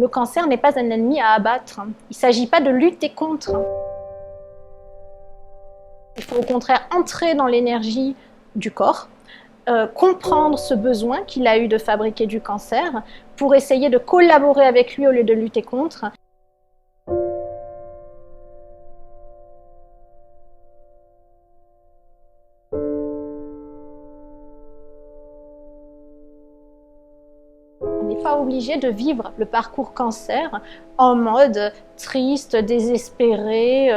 Le cancer n'est pas un ennemi à abattre. Il ne s'agit pas de lutter contre. Il faut au contraire entrer dans l'énergie du corps, comprendre ce besoin qu'il a eu de fabriquer du cancer pour essayer de collaborer avec lui au lieu de lutter contre. On n'est pas obligé de vivre le parcours cancer en mode triste, désespéré.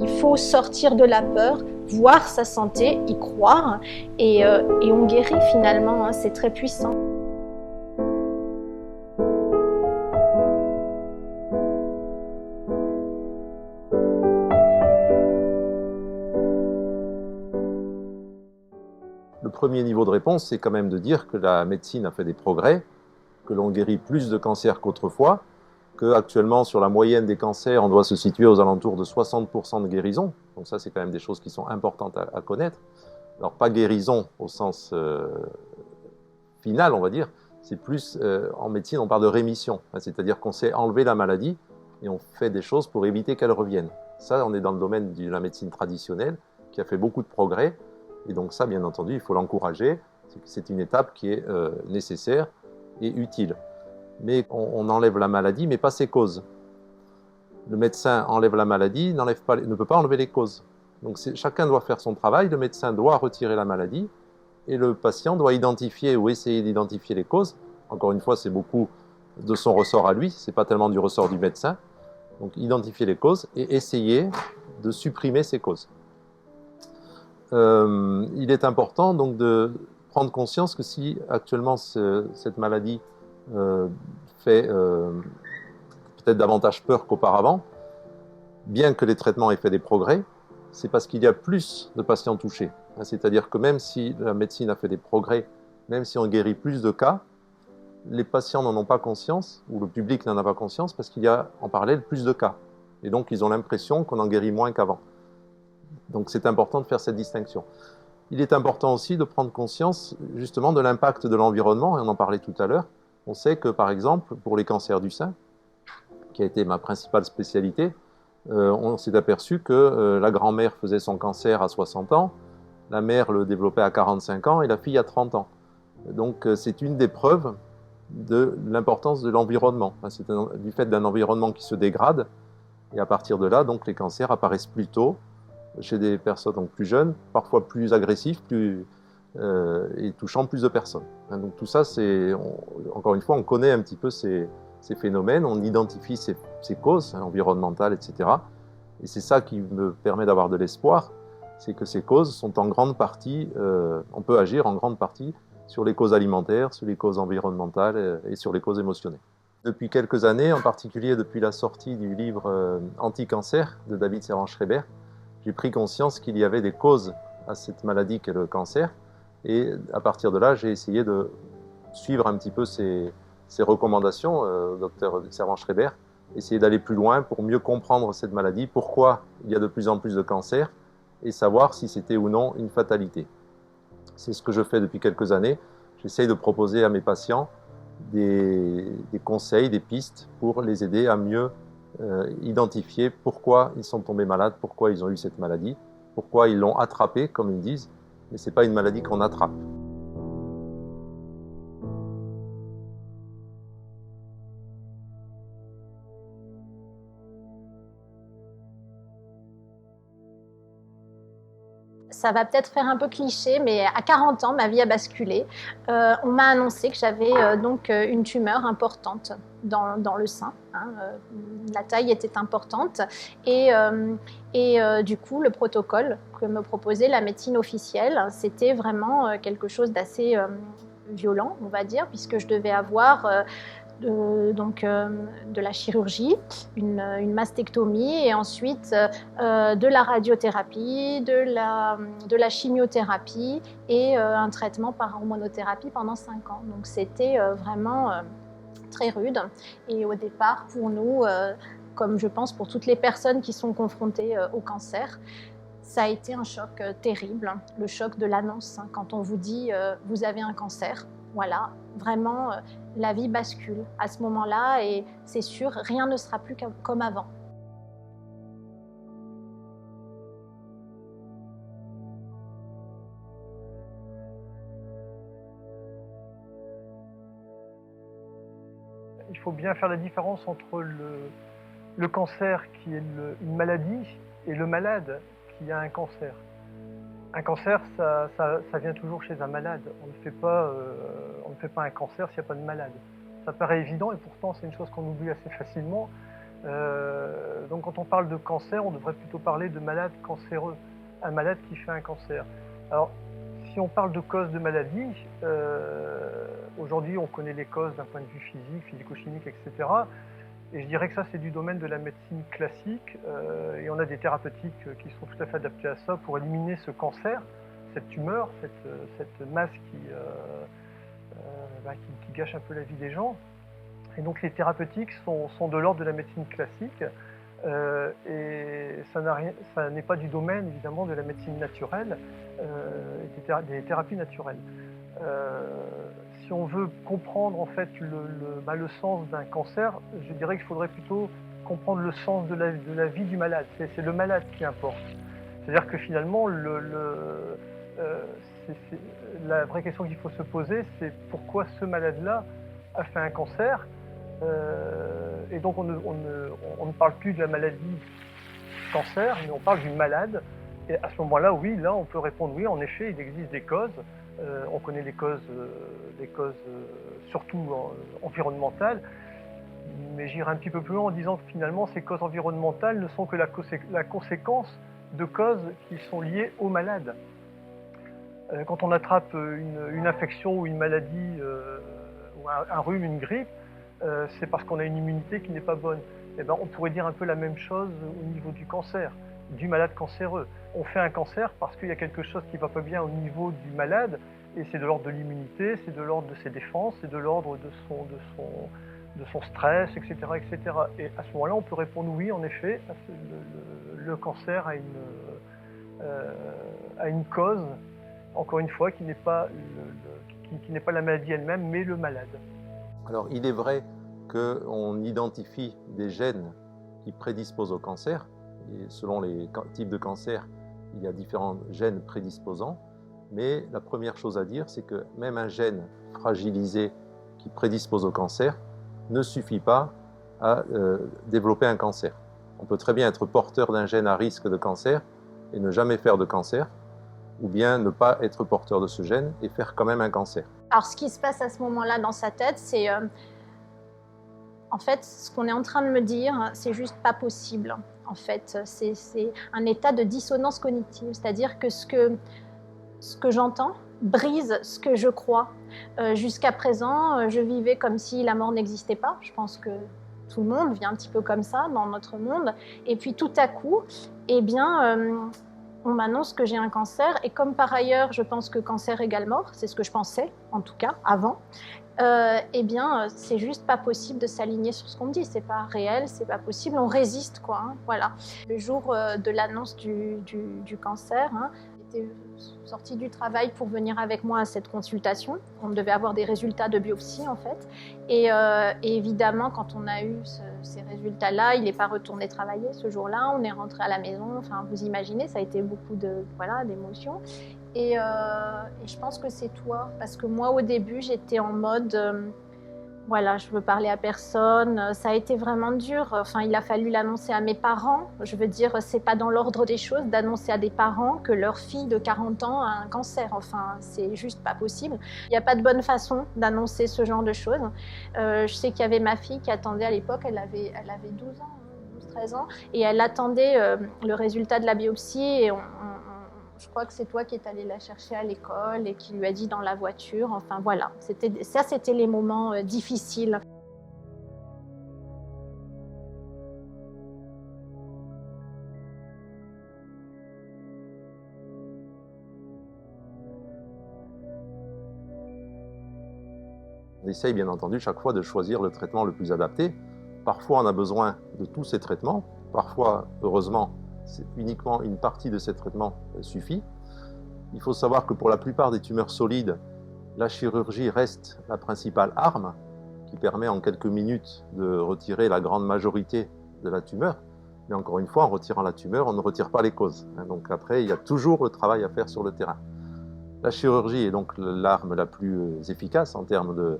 Il faut sortir de la peur, voir sa santé, y croire, et on guérit finalement, hein, c'est très puissant. Le premier niveau de réponse, c'est quand même de dire que la médecine a fait des progrès, que l'on guérit plus de cancers qu'autrefois, qu'actuellement, sur la moyenne des cancers, on doit se situer aux alentours de 60% de guérison. Donc ça, c'est quand même des choses qui sont importantes à connaître. Alors, pas guérison au sens final, on va dire, c'est plus, en médecine, on parle de rémission. C'est-à-dire qu'on sait enlever la maladie et on fait des choses pour éviter qu'elle revienne. Ça, on est dans le domaine de la médecine traditionnelle, qui a fait beaucoup de progrès. Et donc ça, bien entendu, il faut l'encourager. C'est une étape qui est nécessaire et utile. Mais on enlève la maladie, mais pas ses causes. Le médecin enlève la maladie, ne peut pas enlever les causes. Donc chacun doit faire son travail, le médecin doit retirer la maladie, et le patient doit identifier ou essayer d'identifier les causes. Encore une fois, c'est beaucoup de son ressort à lui, c'est pas tellement du ressort du médecin. Donc identifier les causes et essayer de supprimer ces causes. Il est important donc de prendre conscience que si actuellement cette maladie fait peut-être davantage peur qu'auparavant, bien que les traitements aient fait des progrès, c'est parce qu'il y a plus de patients touchés. C'est-à-dire que même si la médecine a fait des progrès, même si on guérit plus de cas, les patients n'en ont pas conscience, ou le public n'en a pas conscience, parce qu'il y a en parallèle plus de cas. Et donc ils ont l'impression qu'on en guérit moins qu'avant. Donc c'est important de faire cette distinction. Il est important aussi de prendre conscience justement de l'impact de l'environnement, et on en parlait tout à l'heure. On sait que par exemple, pour les cancers du sein, qui a été ma principale spécialité, on s'est aperçu que la grand-mère faisait son cancer à 60 ans, la mère le développait à 45 ans et la fille à 30 ans. Donc c'est une des preuves de l'importance de l'environnement. C'est du fait d'un environnement qui se dégrade, et à partir de là, donc, les cancers apparaissent plus tôt, chez des personnes donc plus jeunes, parfois plus agressifs, et touchant plus de personnes. Donc tout ça, encore une fois, on connaît un petit peu ces phénomènes, on identifie ces causes environnementales, etc. Et c'est ça qui me permet d'avoir de l'espoir, c'est que ces causes sont en grande partie, on peut agir en grande partie sur les causes alimentaires, sur les causes environnementales et sur les causes émotionnelles. Depuis quelques années, en particulier depuis la sortie du livre Anti-cancer de David Servan-Schreiber, j'ai pris conscience qu'il y avait des causes à cette maladie qu'est le cancer, et à partir de là, j'ai essayé de suivre un petit peu ces recommandations, docteur Servan-Schreiber, essayer d'aller plus loin pour mieux comprendre cette maladie, pourquoi il y a de plus en plus de cancers, et savoir si c'était ou non une fatalité. C'est ce que je fais depuis quelques années. J'essaye de proposer à mes patients des conseils, des pistes pour les aider à mieux identifier pourquoi ils sont tombés malades, pourquoi ils ont eu cette maladie, pourquoi ils l'ont attrapée, comme ils disent, mais ce n'est pas une maladie qu'on attrape. Ça va peut-être faire un peu cliché, mais à 40 ans, ma vie a basculé. On m'a annoncé que j'avais donc une tumeur importante dans le sein. La taille était importante. Et du coup, le protocole que me proposait la médecine officielle, c'était vraiment quelque chose d'assez violent, on va dire, puisque je devais avoir de la chirurgie, une mastectomie et ensuite de la radiothérapie, de la chimiothérapie et un traitement par hormonothérapie pendant 5 ans. Donc c'était vraiment très rude. Et au départ, pour nous, comme je pense pour toutes les personnes qui sont confrontées au cancer, ça a été un choc terrible, le choc de l'annonce. Quand on vous dit vous avez un cancer, voilà, vraiment la vie bascule à ce moment-là et c'est sûr, rien ne sera plus comme avant. Il faut bien faire la différence entre le cancer qui est une maladie et le malade qui a un cancer. Un cancer, ça vient toujours chez un malade. On ne fait pas un cancer s'il n'y a pas de malade. Ça paraît évident et pourtant c'est une chose qu'on oublie assez facilement. Donc quand on parle de cancer, on devrait plutôt parler de malade cancéreux, un malade qui fait un cancer. Alors, si on parle de causes de maladie, aujourd'hui on connaît les causes d'un point de vue physique, physico-chimique, etc. Et je dirais que ça c'est du domaine de la médecine classique et on a des thérapeutiques qui sont tout à fait adaptées à ça pour éliminer ce cancer, cette tumeur, cette masse qui gâche un peu la vie des gens. Et donc les thérapeutiques sont de l'ordre de la médecine classique et ça n'est pas du domaine évidemment de la médecine naturelle et des thérapies naturelles. Si on veut comprendre en fait le sens d'un cancer, je dirais qu'il faudrait plutôt comprendre le sens de la vie du malade. C'est le malade qui importe. C'est-à-dire que finalement, la vraie question qu'il faut se poser, c'est pourquoi ce malade-là a fait un cancer. Et donc on ne parle plus de la maladie cancer, mais on parle du malade. Et à ce moment-là, oui, là on peut répondre oui, en effet, il existe des causes. On connaît les causes surtout environnementales, mais j'irai un petit peu plus loin en disant que finalement ces causes environnementales ne sont que la conséquence de causes qui sont liées au malade. Quand on attrape une infection ou une maladie, ou un rhume, une grippe, c'est parce qu'on a une immunité qui n'est pas bonne. Et ben, on pourrait dire un peu la même chose au niveau du cancer, du malade cancéreux. On fait un cancer parce qu'il y a quelque chose qui ne va pas bien au niveau du malade, et c'est de l'ordre de l'immunité, c'est de l'ordre de ses défenses, c'est de l'ordre de son stress, etc., etc. Et à ce moment-là, on peut répondre oui, en effet, le cancer a une cause, encore une fois, qui n'est pas la maladie elle-même, mais le malade. Alors, il est vrai qu'on identifie des gènes qui prédisposent au cancer, et selon les types de cancer, il y a différents gènes prédisposants, mais la première chose à dire, c'est que même un gène fragilisé qui prédispose au cancer ne suffit pas à développer un cancer. On peut très bien être porteur d'un gène à risque de cancer et ne jamais faire de cancer, ou bien ne pas être porteur de ce gène et faire quand même un cancer. Alors ce qui se passe à ce moment-là dans sa tête, c'est en fait ce qu'on est en train de me dire, c'est juste pas possible. En fait, c'est un état de dissonance cognitive, c'est-à-dire que ce que j'entends brise ce que je crois. Jusqu'à présent, je vivais comme si la mort n'existait pas. Je pense que tout le monde vit un petit peu comme ça dans notre monde. Et puis tout à coup, eh bien, on m'annonce que j'ai un cancer. Et comme par ailleurs, je pense que cancer égale mort, c'est ce que je pensais, en tout cas, avant. Eh bien, c'est juste pas possible de s'aligner sur ce qu'on me dit. C'est pas réel, c'est pas possible. On résiste, quoi. Hein, voilà. Le jour de l'annonce du cancer, hein, j'étais sortie du travail pour venir avec moi à cette consultation. On devait avoir des résultats de biopsie, en fait. Et évidemment, quand on a eu ces résultats-là, il n'est pas retourné travailler ce jour-là. On est rentré à la maison. Enfin, vous imaginez, ça a été beaucoup d'émotions. Et je pense que c'est toi, parce que moi au début j'étais en mode voilà, je veux parler à personne, ça a été vraiment dur. Enfin, il a fallu l'annoncer à mes parents. Je veux dire, c'est pas dans l'ordre des choses d'annoncer à des parents que leur fille de 40 ans a un cancer. Enfin, c'est juste pas possible. Il n'y a pas de bonne façon d'annoncer ce genre de choses. Je sais qu'il y avait ma fille qui attendait à l'époque, elle avait 12 ans, 13 ans, et elle attendait le résultat de la biopsie et je crois que c'est toi qui es allé la chercher à l'école et qui lui a dit dans la voiture. Enfin voilà, c'était les moments difficiles. On essaye bien entendu chaque fois de choisir le traitement le plus adapté. Parfois on a besoin de tous ces traitements, parfois heureusement uniquement une partie de ces traitements suffit. Il faut savoir que pour la plupart des tumeurs solides, la chirurgie reste la principale arme qui permet en quelques minutes de retirer la grande majorité de la tumeur. Mais encore une fois, en retirant la tumeur, on ne retire pas les causes. Donc après, il y a toujours le travail à faire sur le terrain. La chirurgie est donc l'arme la plus efficace en termes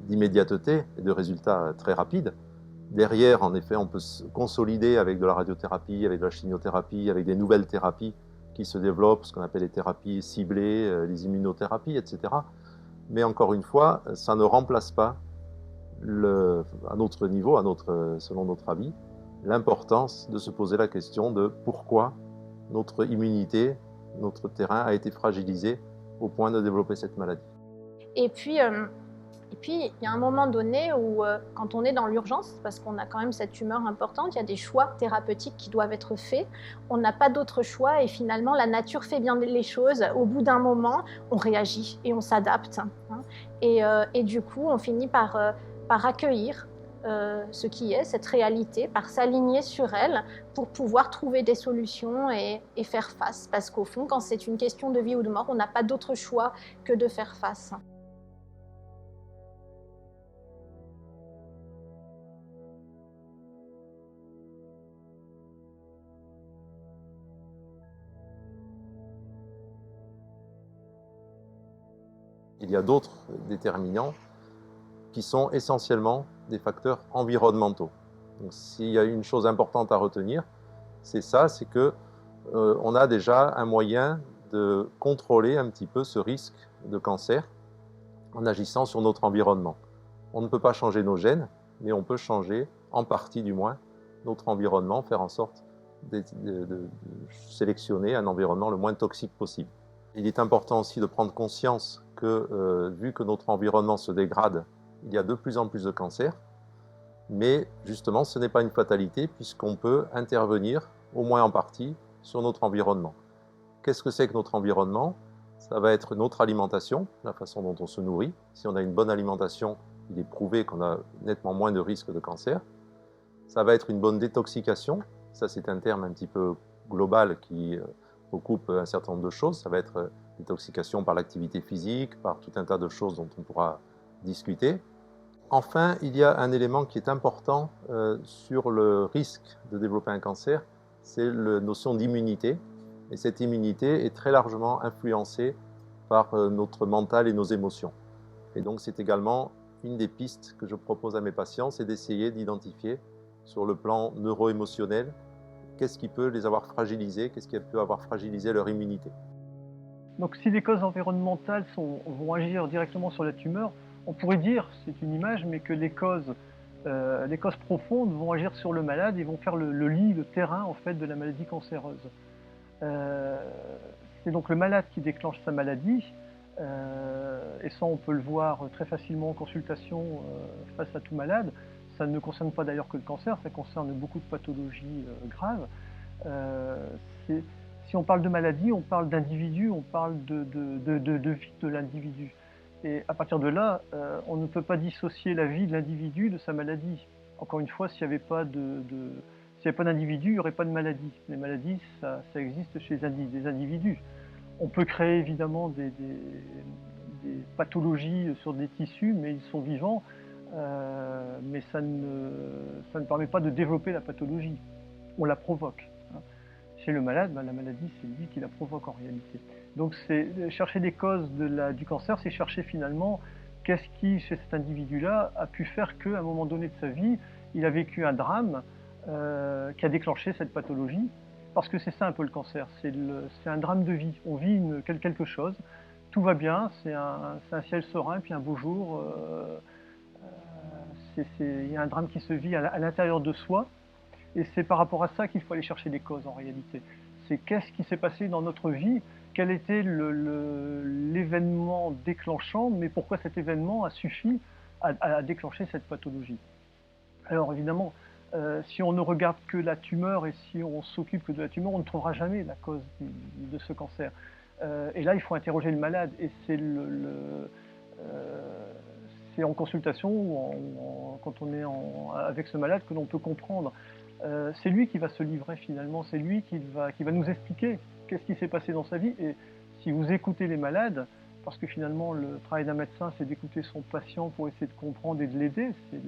d'immédiateté et de résultats très rapides. Derrière, en effet, on peut se consolider avec de la radiothérapie, avec de la chimiothérapie, avec des nouvelles thérapies qui se développent, ce qu'on appelle les thérapies ciblées, les immunothérapies, etc. Mais encore une fois, ça ne remplace pas, à notre niveau, selon notre avis, l'importance de se poser la question de pourquoi notre immunité, notre terrain a été fragilisé au point de développer cette maladie. Et puis, il y a un moment donné où, quand on est dans l'urgence, parce qu'on a quand même cette tumeur importante, il y a des choix thérapeutiques qui doivent être faits. On n'a pas d'autre choix et finalement, la nature fait bien les choses. Au bout d'un moment, on réagit et on s'adapte. Et du coup, on finit par accueillir ce qui est, cette réalité, par s'aligner sur elle pour pouvoir trouver des solutions et faire face. Parce qu'au fond, quand c'est une question de vie ou de mort, on n'a pas d'autre choix que de faire face. Il y a d'autres déterminants qui sont essentiellement des facteurs environnementaux. Donc, s'il y a une chose importante à retenir, c'est ça, c'est que on a déjà un moyen de contrôler un petit peu ce risque de cancer en agissant sur notre environnement. On ne peut pas changer nos gènes, mais on peut changer, en partie du moins, notre environnement, faire en sorte de sélectionner un environnement le moins toxique possible. Il est important aussi de prendre conscience que, vu que notre environnement se dégrade, il y a de plus en plus de cancers, mais justement ce n'est pas une fatalité puisqu'on peut intervenir, au moins en partie, sur notre environnement. Qu'est-ce que c'est que notre environnement? Ça va être notre alimentation, la façon dont on se nourrit. Si on a une bonne alimentation, il est prouvé qu'on a nettement moins de risques de cancer. Ça va être une bonne détoxication, ça c'est un terme un petit peu global qui recoupe un certain nombre de choses. Ça va être détoxication par l'activité physique, par tout un tas de choses dont on pourra discuter. Enfin, il y a un élément qui est important sur le risque de développer un cancer, c'est la notion d'immunité. Et cette immunité est très largement influencée par notre mental et nos émotions. Et donc c'est également une des pistes que je propose à mes patients, c'est d'essayer d'identifier sur le plan neuro-émotionnel qu'est-ce qui peut les avoir fragilisés, qu'est-ce qui peut avoir fragilisé leur immunité. Donc si les causes environnementales vont agir directement sur la tumeur, on pourrait dire, c'est une image, mais que les causes profondes vont agir sur le malade et vont faire le lit, le terrain en fait de la maladie cancéreuse. C'est donc le malade qui déclenche sa maladie, et ça on peut le voir très facilement en consultation face à tout malade. Ça ne concerne pas d'ailleurs que le cancer, ça concerne beaucoup de pathologies graves. Si on parle de maladie, on parle d'individu, on parle de vie de l'individu. Et à partir de là, on ne peut pas dissocier la vie de l'individu de sa maladie. Encore une fois, s'il n'y avait pas d'individu, il n'y aurait pas de maladie. Les maladies, ça existe chez des individus. On peut créer évidemment des pathologies sur des tissus, mais ils sont vivants, mais ça ne permet pas de développer la pathologie. On la provoque. Chez le malade, la maladie, c'est lui qui la provoque en réalité. Donc chercher les causes du cancer, c'est chercher finalement qu'est-ce qui, chez cet individu-là, a pu faire qu'à un moment donné de sa vie, il a vécu un drame qui a déclenché cette pathologie. Parce que c'est ça un peu le cancer, c'est un drame de vie. On vit quelque chose, tout va bien, c'est un ciel serein, puis un beau jour, il y a un drame qui se vit à l'intérieur de soi. Et c'est par rapport à ça qu'il faut aller chercher des causes en réalité. C'est qu'est-ce qui s'est passé dans notre vie, quel était l'événement déclenchant, mais pourquoi cet événement a suffi à déclencher cette pathologie. Alors évidemment, si on ne regarde que la tumeur et si on s'occupe que de la tumeur, on ne trouvera jamais la cause de ce cancer. Et là, il faut interroger le malade. Et c'est c'est en consultation quand on est avec ce malade que l'on peut comprendre. C'est lui qui va se livrer finalement, c'est lui qui va nous expliquer qu'est-ce qui s'est passé dans sa vie. Et si vous écoutez les malades, parce que finalement le travail d'un médecin c'est d'écouter son patient pour essayer de comprendre et de l'aider, c'est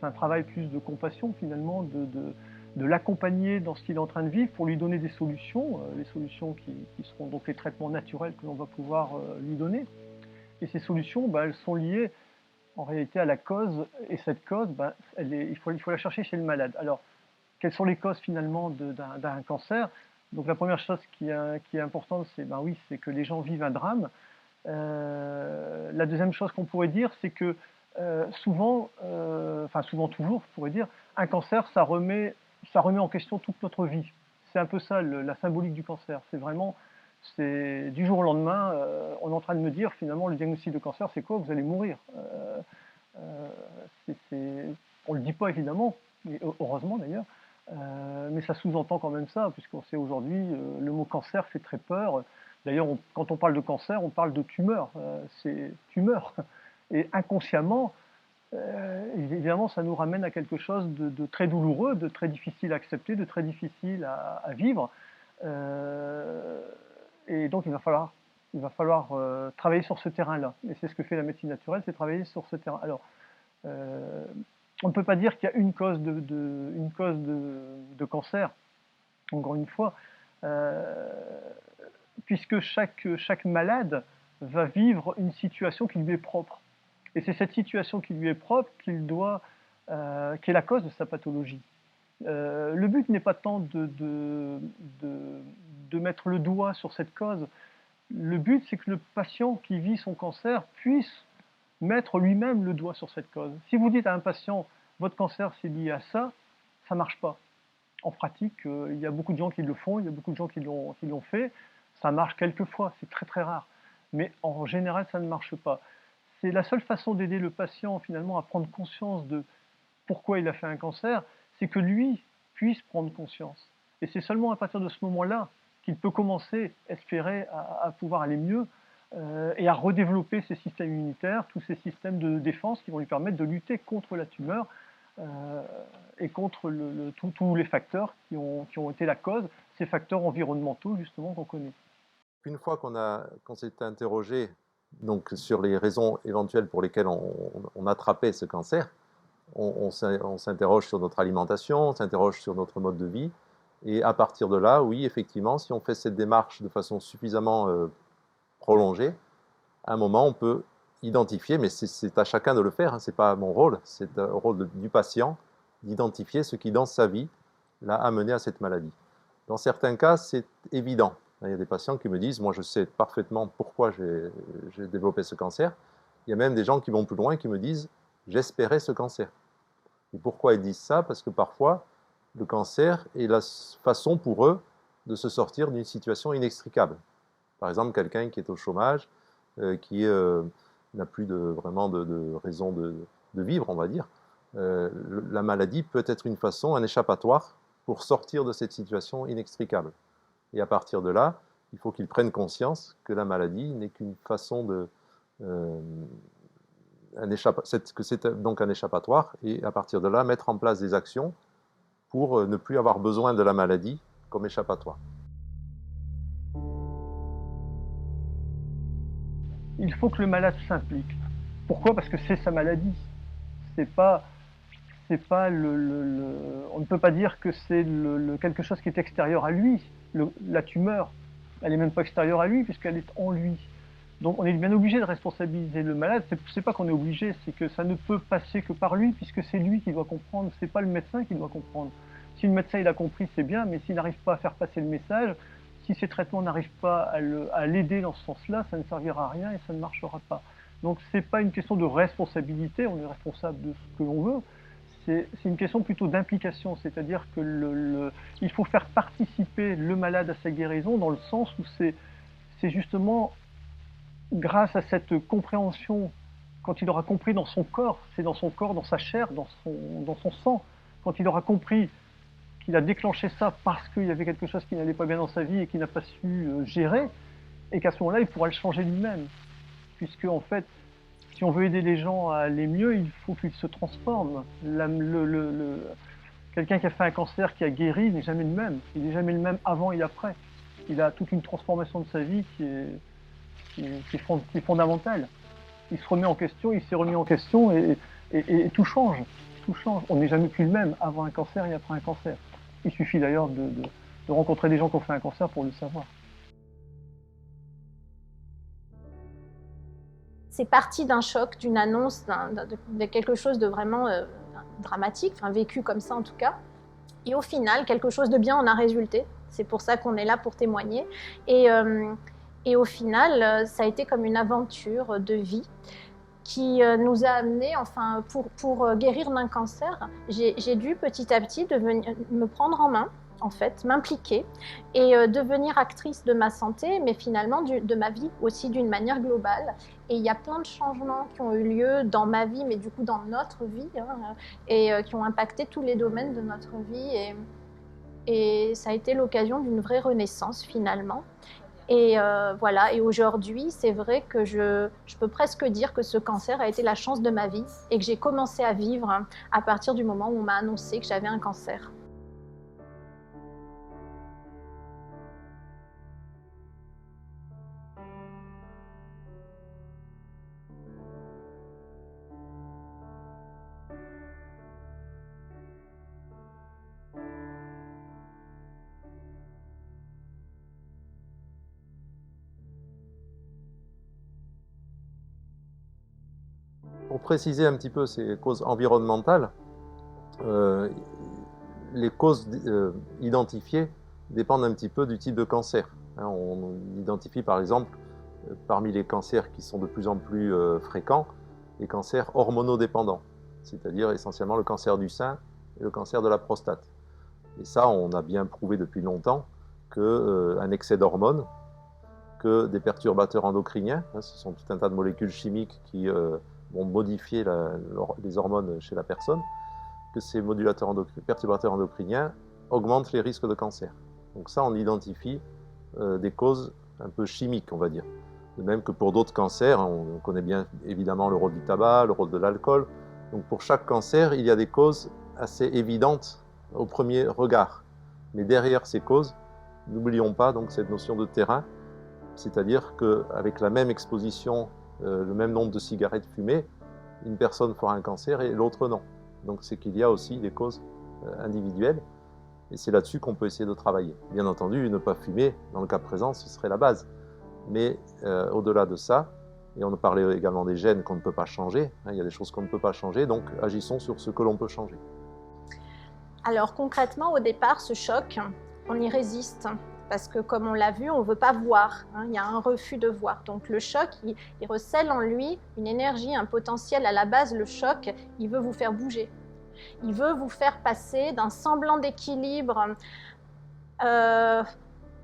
un travail plus de compassion finalement, de l'accompagner dans ce qu'il est en train de vivre pour lui donner des solutions, les solutions qui seront donc les traitements naturels que l'on va pouvoir lui donner. Et ces solutions, elles sont liées en réalité à la cause, et cette cause, il faut la chercher chez le malade. Alors, quelles sont les causes finalement d'un cancer? Donc la première chose qui est importante, c'est que les gens vivent un drame. La deuxième chose qu'on pourrait dire, c'est que souvent toujours, on pourrait dire, un cancer, ça remet en question toute notre vie. C'est un peu ça la symbolique du cancer. C'est du jour au lendemain, on est en train de me dire finalement le diagnostic de cancer, c'est quoi? Vous allez mourir. On ne le dit pas évidemment, et heureusement d'ailleurs, mais ça sous-entend quand même ça, puisqu'on sait aujourd'hui, le mot cancer fait très peur. D'ailleurs, quand on parle de cancer, on parle de tumeur. C'est tumeur. Et inconsciemment, évidemment, ça nous ramène à quelque chose de très douloureux, de très difficile à accepter, de très difficile à vivre. Et donc, il va falloir travailler sur ce terrain-là. Et c'est ce que fait la médecine naturelle, c'est travailler sur ce terrain. Alors, on ne peut pas dire qu'il y a une cause de cancer, encore une fois, puisque chaque malade va vivre une situation qui lui est propre. Et c'est cette situation qui lui est propre qui est la cause de sa pathologie. Le but n'est pas tant de mettre le doigt sur cette cause. Le but, c'est que le patient qui vit son cancer puisse mettre lui-même le doigt sur cette cause. Si vous dites à un patient, votre cancer c'est lié à ça, ça ne marche pas. En pratique, il y a beaucoup de gens qui le font, il y a beaucoup de gens qui l'ont fait. Ça marche quelquefois, c'est très très rare. Mais en général, ça ne marche pas. C'est la seule façon d'aider le patient finalement à prendre conscience de pourquoi il a fait un cancer, c'est que lui puisse prendre conscience. Et c'est seulement à partir de ce moment-là qu'il peut commencer, espérer, à pouvoir aller mieux et à redévelopper ses systèmes immunitaires, tous ces systèmes de défense qui vont lui permettre de lutter contre la tumeur et contre tous les facteurs qui ont été la cause, ces facteurs environnementaux justement qu'on connaît. Une fois qu'on s'est interrogé donc, sur les raisons éventuelles pour lesquelles on attrapait ce cancer, on s'interroge sur notre alimentation, on s'interroge sur notre mode de vie, et à partir de là, oui, effectivement, si on fait cette démarche de façon suffisamment prolongée, à un moment, on peut identifier, mais c'est à chacun de le faire, hein, ce n'est pas mon rôle, c'est le rôle du patient d'identifier ce qui, dans sa vie, l'a amené à cette maladie. Dans certains cas, c'est évident. Il y a des patients qui me disent, moi je sais parfaitement pourquoi j'ai développé ce cancer. Il y a même des gens qui vont plus loin et qui me disent, j'espérais ce cancer. Et pourquoi ils disent ça? Parce que parfois, le cancer est la façon pour eux de se sortir d'une situation inextricable. Par exemple, quelqu'un qui est au chômage, qui n'a plus vraiment de raison de vivre, on va dire. La maladie peut être une façon, un échappatoire pour sortir de cette situation inextricable. Et à partir de là, il faut qu'il prenne conscience que la maladie n'est qu'une façon que c'est donc un échappatoire, et à partir de là, mettre en place des actions pour ne plus avoir besoin de la maladie comme échappatoire. Il faut que le malade s'implique. Pourquoi? Parce que c'est sa maladie. On ne peut pas dire que c'est quelque chose qui est extérieur à lui. La tumeur, elle n'est même pas extérieure à lui puisqu'elle est en lui. Donc on est bien obligé de responsabiliser le malade. C'est pas qu'on est obligé, c'est que ça ne peut passer que par lui puisque c'est lui qui doit comprendre. C'est pas le médecin qui doit comprendre. Si le médecin il a compris, c'est bien, mais s'il n'arrive pas à faire passer le message, si ces traitements n'arrivent pas à l'aider dans ce sens-là, ça ne servira à rien et ça ne marchera pas. Donc c'est pas une question de responsabilité, on est responsable de ce que l'on veut. C'est une question plutôt d'implication, c'est-à-dire que il faut faire participer le malade à sa guérison dans le sens où c'est justement grâce à cette compréhension, quand il aura compris dans son corps, c'est dans son corps, dans sa chair, dans son sang, quand il aura compris qu'il a déclenché ça parce qu'il y avait quelque chose qui n'allait pas bien dans sa vie et qu'il n'a pas su gérer, et qu'à ce moment-là, il pourra le changer lui-même. Puisque, en fait, si on veut aider les gens à aller mieux, il faut qu'ils se transforment. Quelqu'un qui a fait un cancer, qui a guéri, n'est jamais le même. Il n'est jamais le même avant et après. Il a toute une transformation de sa vie qui est fondamentale. Il se remet en question, il s'est remis en question et tout change. Tout change. On n'est jamais plus le même avant un cancer et après un cancer. Il suffit d'ailleurs de rencontrer des gens qui ont fait un cancer pour le savoir. C'est parti d'un choc, d'une annonce, de quelque chose de vraiment dramatique, enfin vécu comme ça en tout cas. Et au final, quelque chose de bien en a résulté. C'est pour ça qu'on est là pour témoigner. Et au final, ça a été comme une aventure de vie qui nous a amenés, enfin, pour guérir d'un cancer, j'ai dû petit à petit me prendre en main, en fait, m'impliquer et devenir actrice de ma santé, mais finalement de ma vie aussi d'une manière globale. Et il y a plein de changements qui ont eu lieu dans ma vie, mais du coup dans notre vie, hein, et qui ont impacté tous les domaines de notre vie. Et ça a été l'occasion d'une vraie renaissance finalement. Et voilà, et aujourd'hui, c'est vrai que je peux presque dire que ce cancer a été la chance de ma vie et que j'ai commencé à vivre à partir du moment où on m'a annoncé que j'avais un cancer. Pour préciser un petit peu ces causes environnementales, les causes identifiées dépendent un petit peu du type de cancer. On identifie par exemple, parmi les cancers qui sont de plus en plus fréquents, les cancers hormonodépendants, c'est-à-dire essentiellement le cancer du sein et le cancer de la prostate. Et ça, on a bien prouvé depuis longtemps qu'un excès d'hormones, que des perturbateurs endocriniens, ce sont tout un tas de molécules chimiques qui vont modifier les hormones chez la personne, que ces perturbateurs endocriniens augmentent les risques de cancer. Donc ça, on identifie des causes un peu chimiques, on va dire. De même que pour d'autres cancers, on connaît bien évidemment le rôle du tabac, le rôle de l'alcool. Donc pour chaque cancer, il y a des causes assez évidentes au premier regard. Mais derrière ces causes, n'oublions pas donc cette notion de terrain, c'est-à-dire qu'avec la même exposition, le même nombre de cigarettes fumées, une personne fera un cancer et l'autre non. Donc c'est qu'il y a aussi des causes individuelles et c'est là-dessus qu'on peut essayer de travailler. Bien entendu, ne pas fumer, dans le cas présent, ce serait la base. Mais au-delà de ça, et on parlait également des gènes qu'on ne peut pas changer, il y a des choses qu'on ne peut pas changer, donc agissons sur ce que l'on peut changer. Alors concrètement, au départ, ce choc, on y résiste. Parce que comme on l'a vu, on ne veut pas voir, hein, il y a un refus de voir. Donc le choc, il recèle en lui une énergie, un potentiel. À la base, le choc, il veut vous faire bouger. Il veut vous faire passer d'un semblant d'équilibre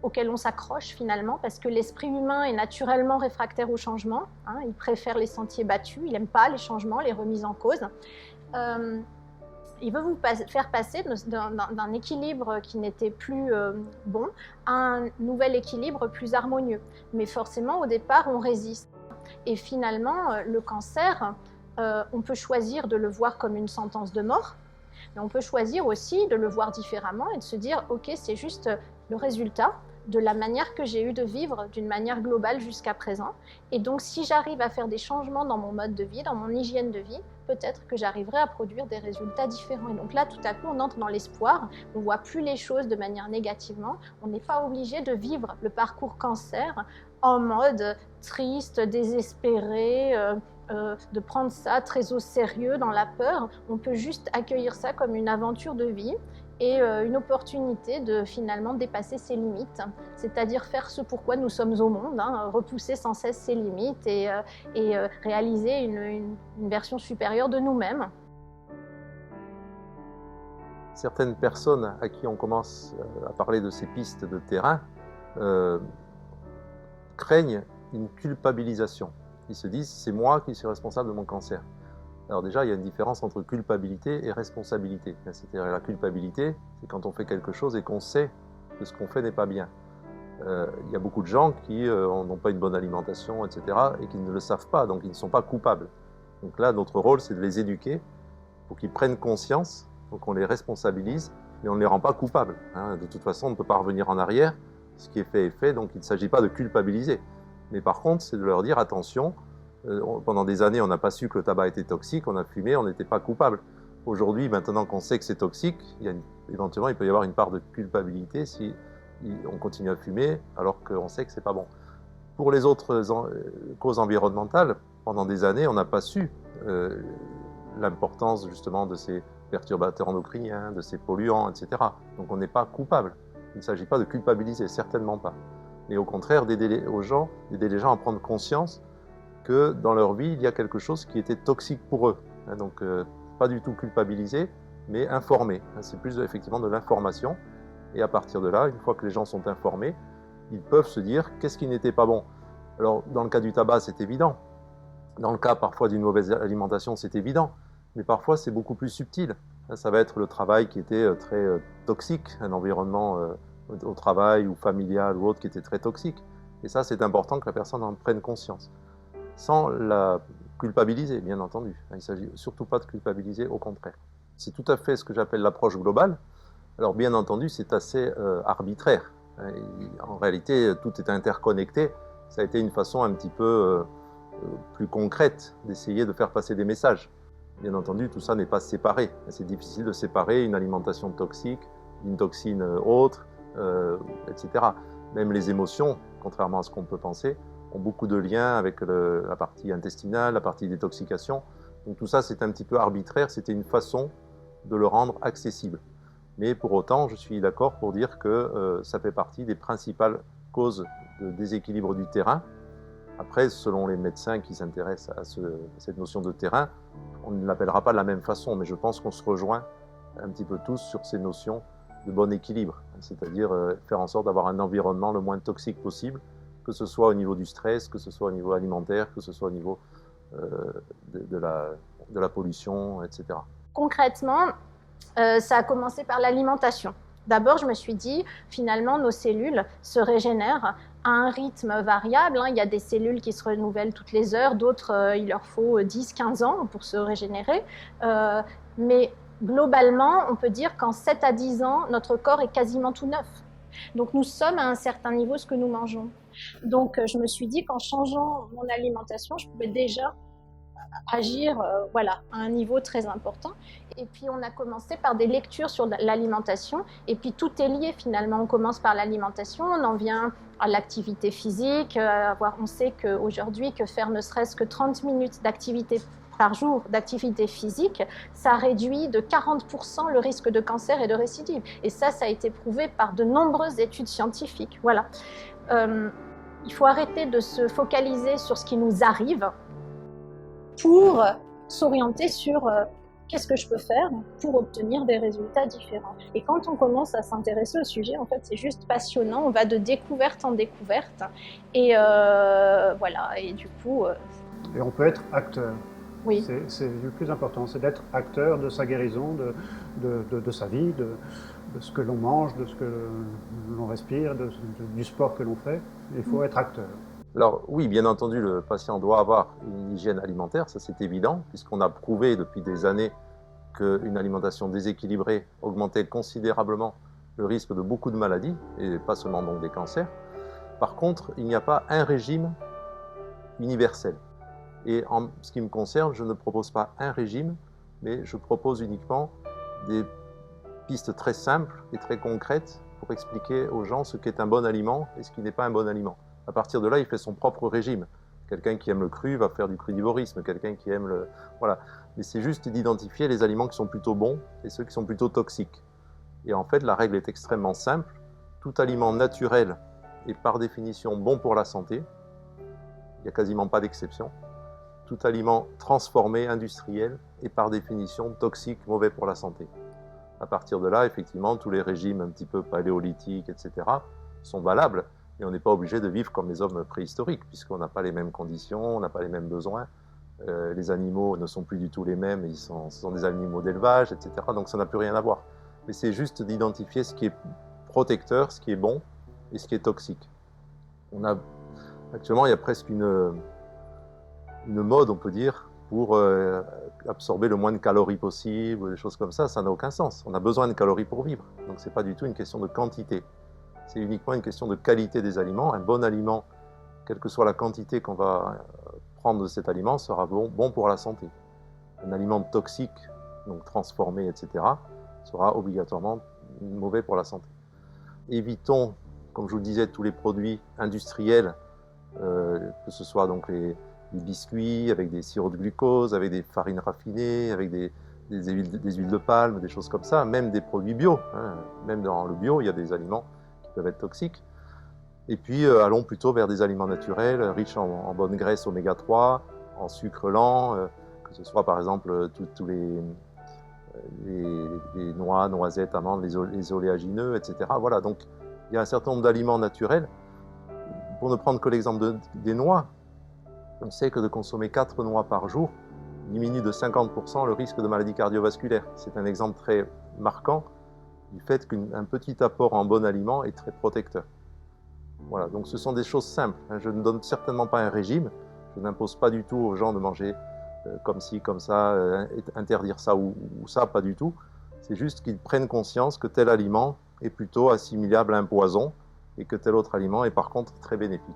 auquel on s'accroche finalement, parce que l'esprit humain est naturellement réfractaire au changement. Hein, il préfère les sentiers battus, il n'aime pas les changements, les remises en cause. Il veut vous faire passer d'un équilibre qui n'était plus bon à un nouvel équilibre plus harmonieux. Mais forcément, au départ, on résiste. Et finalement, le cancer, on peut choisir de le voir comme une sentence de mort, mais on peut choisir aussi de le voir différemment et de se dire « Ok, c'est juste le résultat de la manière que j'ai eu de vivre d'une manière globale jusqu'à présent. Et donc, si j'arrive à faire des changements dans mon mode de vie, dans mon hygiène de vie, peut-être que j'arriverai à produire des résultats différents. » Et donc là, tout à coup, on entre dans l'espoir, on ne voit plus les choses de manière négativement, on n'est pas obligé de vivre le parcours cancer en mode triste, désespéré, de prendre ça très au sérieux, dans la peur. On peut juste accueillir ça comme une aventure de vie et une opportunité de finalement dépasser ses limites, c'est-à-dire faire ce pourquoi nous sommes au monde, hein, repousser sans cesse ses limites et réaliser une version supérieure de nous-mêmes. Certaines personnes à qui on commence à parler de ces pistes de terrain craignent une culpabilisation. Ils se disent « c'est moi qui suis responsable de mon cancer ». Alors déjà, il y a une différence entre culpabilité et responsabilité. C'est-à-dire la culpabilité, c'est quand on fait quelque chose et qu'on sait que ce qu'on fait n'est pas bien. Il y a beaucoup de gens qui n'ont pas une bonne alimentation, etc., et qui ne le savent pas, donc ils ne sont pas coupables. Donc là, notre rôle, c'est de les éduquer pour qu'ils prennent conscience, donc on les responsabilise, mais on ne les rend pas coupables. De toute façon, on ne peut pas revenir en arrière. Ce qui est fait est fait, donc il ne s'agit pas de culpabiliser. Mais par contre, c'est de leur dire attention, pendant des années, on n'a pas su que le tabac était toxique, on a fumé, on n'était pas coupable. Aujourd'hui, maintenant qu'on sait que c'est toxique, éventuellement, il peut y avoir une part de culpabilité si on continue à fumer alors qu'on sait que c'est pas bon. Pour les autres causes environnementales, pendant des années, on n'a pas su l'importance justement de ces perturbateurs endocriniens, de ces polluants, etc. Donc on n'est pas coupable. Il ne s'agit pas de culpabiliser, certainement pas. Mais au contraire, d'aider les gens à prendre conscience que dans leur vie, il y a quelque chose qui était toxique pour eux. Donc pas du tout culpabiliser, mais informer. C'est plus effectivement de l'information. Et à partir de là, une fois que les gens sont informés, ils peuvent se dire qu'est-ce qui n'était pas bon. Alors dans le cas du tabac, c'est évident. Dans le cas parfois d'une mauvaise alimentation, c'est évident. Mais parfois, c'est beaucoup plus subtil. Ça va être le travail qui était très toxique, un environnement au travail ou familial ou autre qui était très toxique. Et ça, c'est important que la personne en prenne conscience. Sans la culpabiliser, bien entendu. Il ne s'agit surtout pas de culpabiliser, au contraire. C'est tout à fait ce que j'appelle l'approche globale. Alors, bien entendu, c'est assez arbitraire. En réalité, tout est interconnecté. Ça a été une façon un petit peu plus concrète d'essayer de faire passer des messages. Bien entendu, tout ça n'est pas séparé. C'est difficile de séparer une alimentation toxique d'une toxine autre, etc. Même les émotions, contrairement à ce qu'on peut penser, ont beaucoup de liens avec la partie intestinale, la partie détoxication. Donc tout ça, c'est un petit peu arbitraire. C'était une façon de le rendre accessible. Mais pour autant, je suis d'accord pour dire que ça fait partie des principales causes de déséquilibre du terrain. Après, selon les médecins qui s'intéressent à cette notion de terrain, on ne l'appellera pas de la même façon, mais je pense qu'on se rejoint un petit peu tous sur ces notions de bon équilibre, c'est-à-dire faire en sorte d'avoir un environnement le moins toxique possible, que ce soit au niveau du stress, que ce soit au niveau alimentaire, que ce soit au niveau de la pollution, etc. Concrètement, ça a commencé par l'alimentation. D'abord, je me suis dit, finalement, nos cellules se régénèrent à un rythme variable. Il y a des cellules qui se renouvellent toutes les heures, d'autres, il leur faut 10-15 ans pour se régénérer. Mais globalement, on peut dire qu'en 7 à 10 ans, notre corps est quasiment tout neuf. Donc, nous sommes à un certain niveau ce que nous mangeons. Donc, je me suis dit qu'en changeant mon alimentation, je pouvais déjà agir à un niveau très important. Et puis on a commencé par des lectures sur l'alimentation, et puis tout est lié finalement. On commence par l'alimentation, on en vient à l'activité physique. On sait qu'aujourd'hui, que faire ne serait-ce que 30 minutes d'activité par jour d'activité physique, ça réduit de 40% le risque de cancer et de récidive. Et ça a été prouvé par de nombreuses études scientifiques. Voilà. Il faut arrêter de se focaliser sur ce qui nous arrive pour s'orienter sur qu'est-ce que je peux faire pour obtenir des résultats différents. Et quand on commence à s'intéresser au sujet, en fait, c'est juste passionnant. On va de découverte en découverte. Et voilà, et du coup... Et on peut être acteur. Oui. C'est le plus important, c'est d'être acteur de sa guérison, de sa vie, de ce que l'on mange, de ce que l'on respire, du sport que l'on fait. Il faut être acteur. Alors oui, bien entendu, le patient doit avoir une hygiène alimentaire, ça c'est évident, puisqu'on a prouvé depuis des années qu'une alimentation déséquilibrée augmentait considérablement le risque de beaucoup de maladies, et pas seulement donc des cancers. Par contre, il n'y a pas un régime universel. Et en ce qui me concerne, je ne propose pas un régime, mais je propose uniquement des pistes très simples et très concrètes pour expliquer aux gens ce qu'est un bon aliment et ce qui n'est pas un bon aliment. À partir de là, il fait son propre régime. Quelqu'un qui aime le cru va faire du crudivorisme, quelqu'un qui aime le... Voilà. Mais c'est juste d'identifier les aliments qui sont plutôt bons et ceux qui sont plutôt toxiques. Et en fait, la règle est extrêmement simple. Tout aliment naturel est par définition bon pour la santé. Il n'y a quasiment pas d'exception. Tout aliment transformé, industriel, est par définition toxique, mauvais pour la santé. À partir de là, effectivement, tous les régimes un petit peu paléolithiques, etc., sont valables. Et on n'est pas obligé de vivre comme les hommes préhistoriques, puisqu'on n'a pas les mêmes conditions, on n'a pas les mêmes besoins. Les animaux ne sont plus du tout les mêmes, ce sont des animaux d'élevage, etc. Donc ça n'a plus rien à voir. Mais c'est juste d'identifier ce qui est protecteur, ce qui est bon, et ce qui est toxique. Actuellement, il y a presque une mode, on peut dire, pour absorber le moins de calories possible, des choses comme ça n'a aucun sens. On a besoin de calories pour vivre, donc ce n'est pas du tout une question de quantité. C'est uniquement une question de qualité des aliments. Un bon aliment, quelle que soit la quantité qu'on va prendre de cet aliment, sera bon pour la santé. Un aliment toxique, donc transformé, etc., sera obligatoirement mauvais pour la santé. Évitons, comme je vous le disais, tous les produits industriels, que ce soit donc les biscuits avec des sirops de glucose, avec des farines raffinées, avec des huiles de palme, des choses comme ça, même des produits bio. Hein. Même dans le bio, il y a des aliments qui peuvent être toxiques. Et puis, allons plutôt vers des aliments naturels, riches en bonnes graisses oméga 3, en sucre lent, que ce soit par exemple tous les noix, noisettes, amandes, les oléagineux, etc. Voilà, donc il y a un certain nombre d'aliments naturels. Pour ne prendre que l'exemple des noix, on sait que de consommer 4 noix par jour diminue de 50% le risque de maladie cardiovasculaire. C'est un exemple très marquant du fait qu'un petit apport en bon aliment est très protecteur. Voilà, donc ce sont des choses simples. Je ne donne certainement pas un régime, je n'impose pas du tout aux gens de manger comme ci, comme ça, interdire ça ou ça, pas du tout. C'est juste qu'ils prennent conscience que tel aliment est plutôt assimilable à un poison et que tel autre aliment est par contre très bénéfique.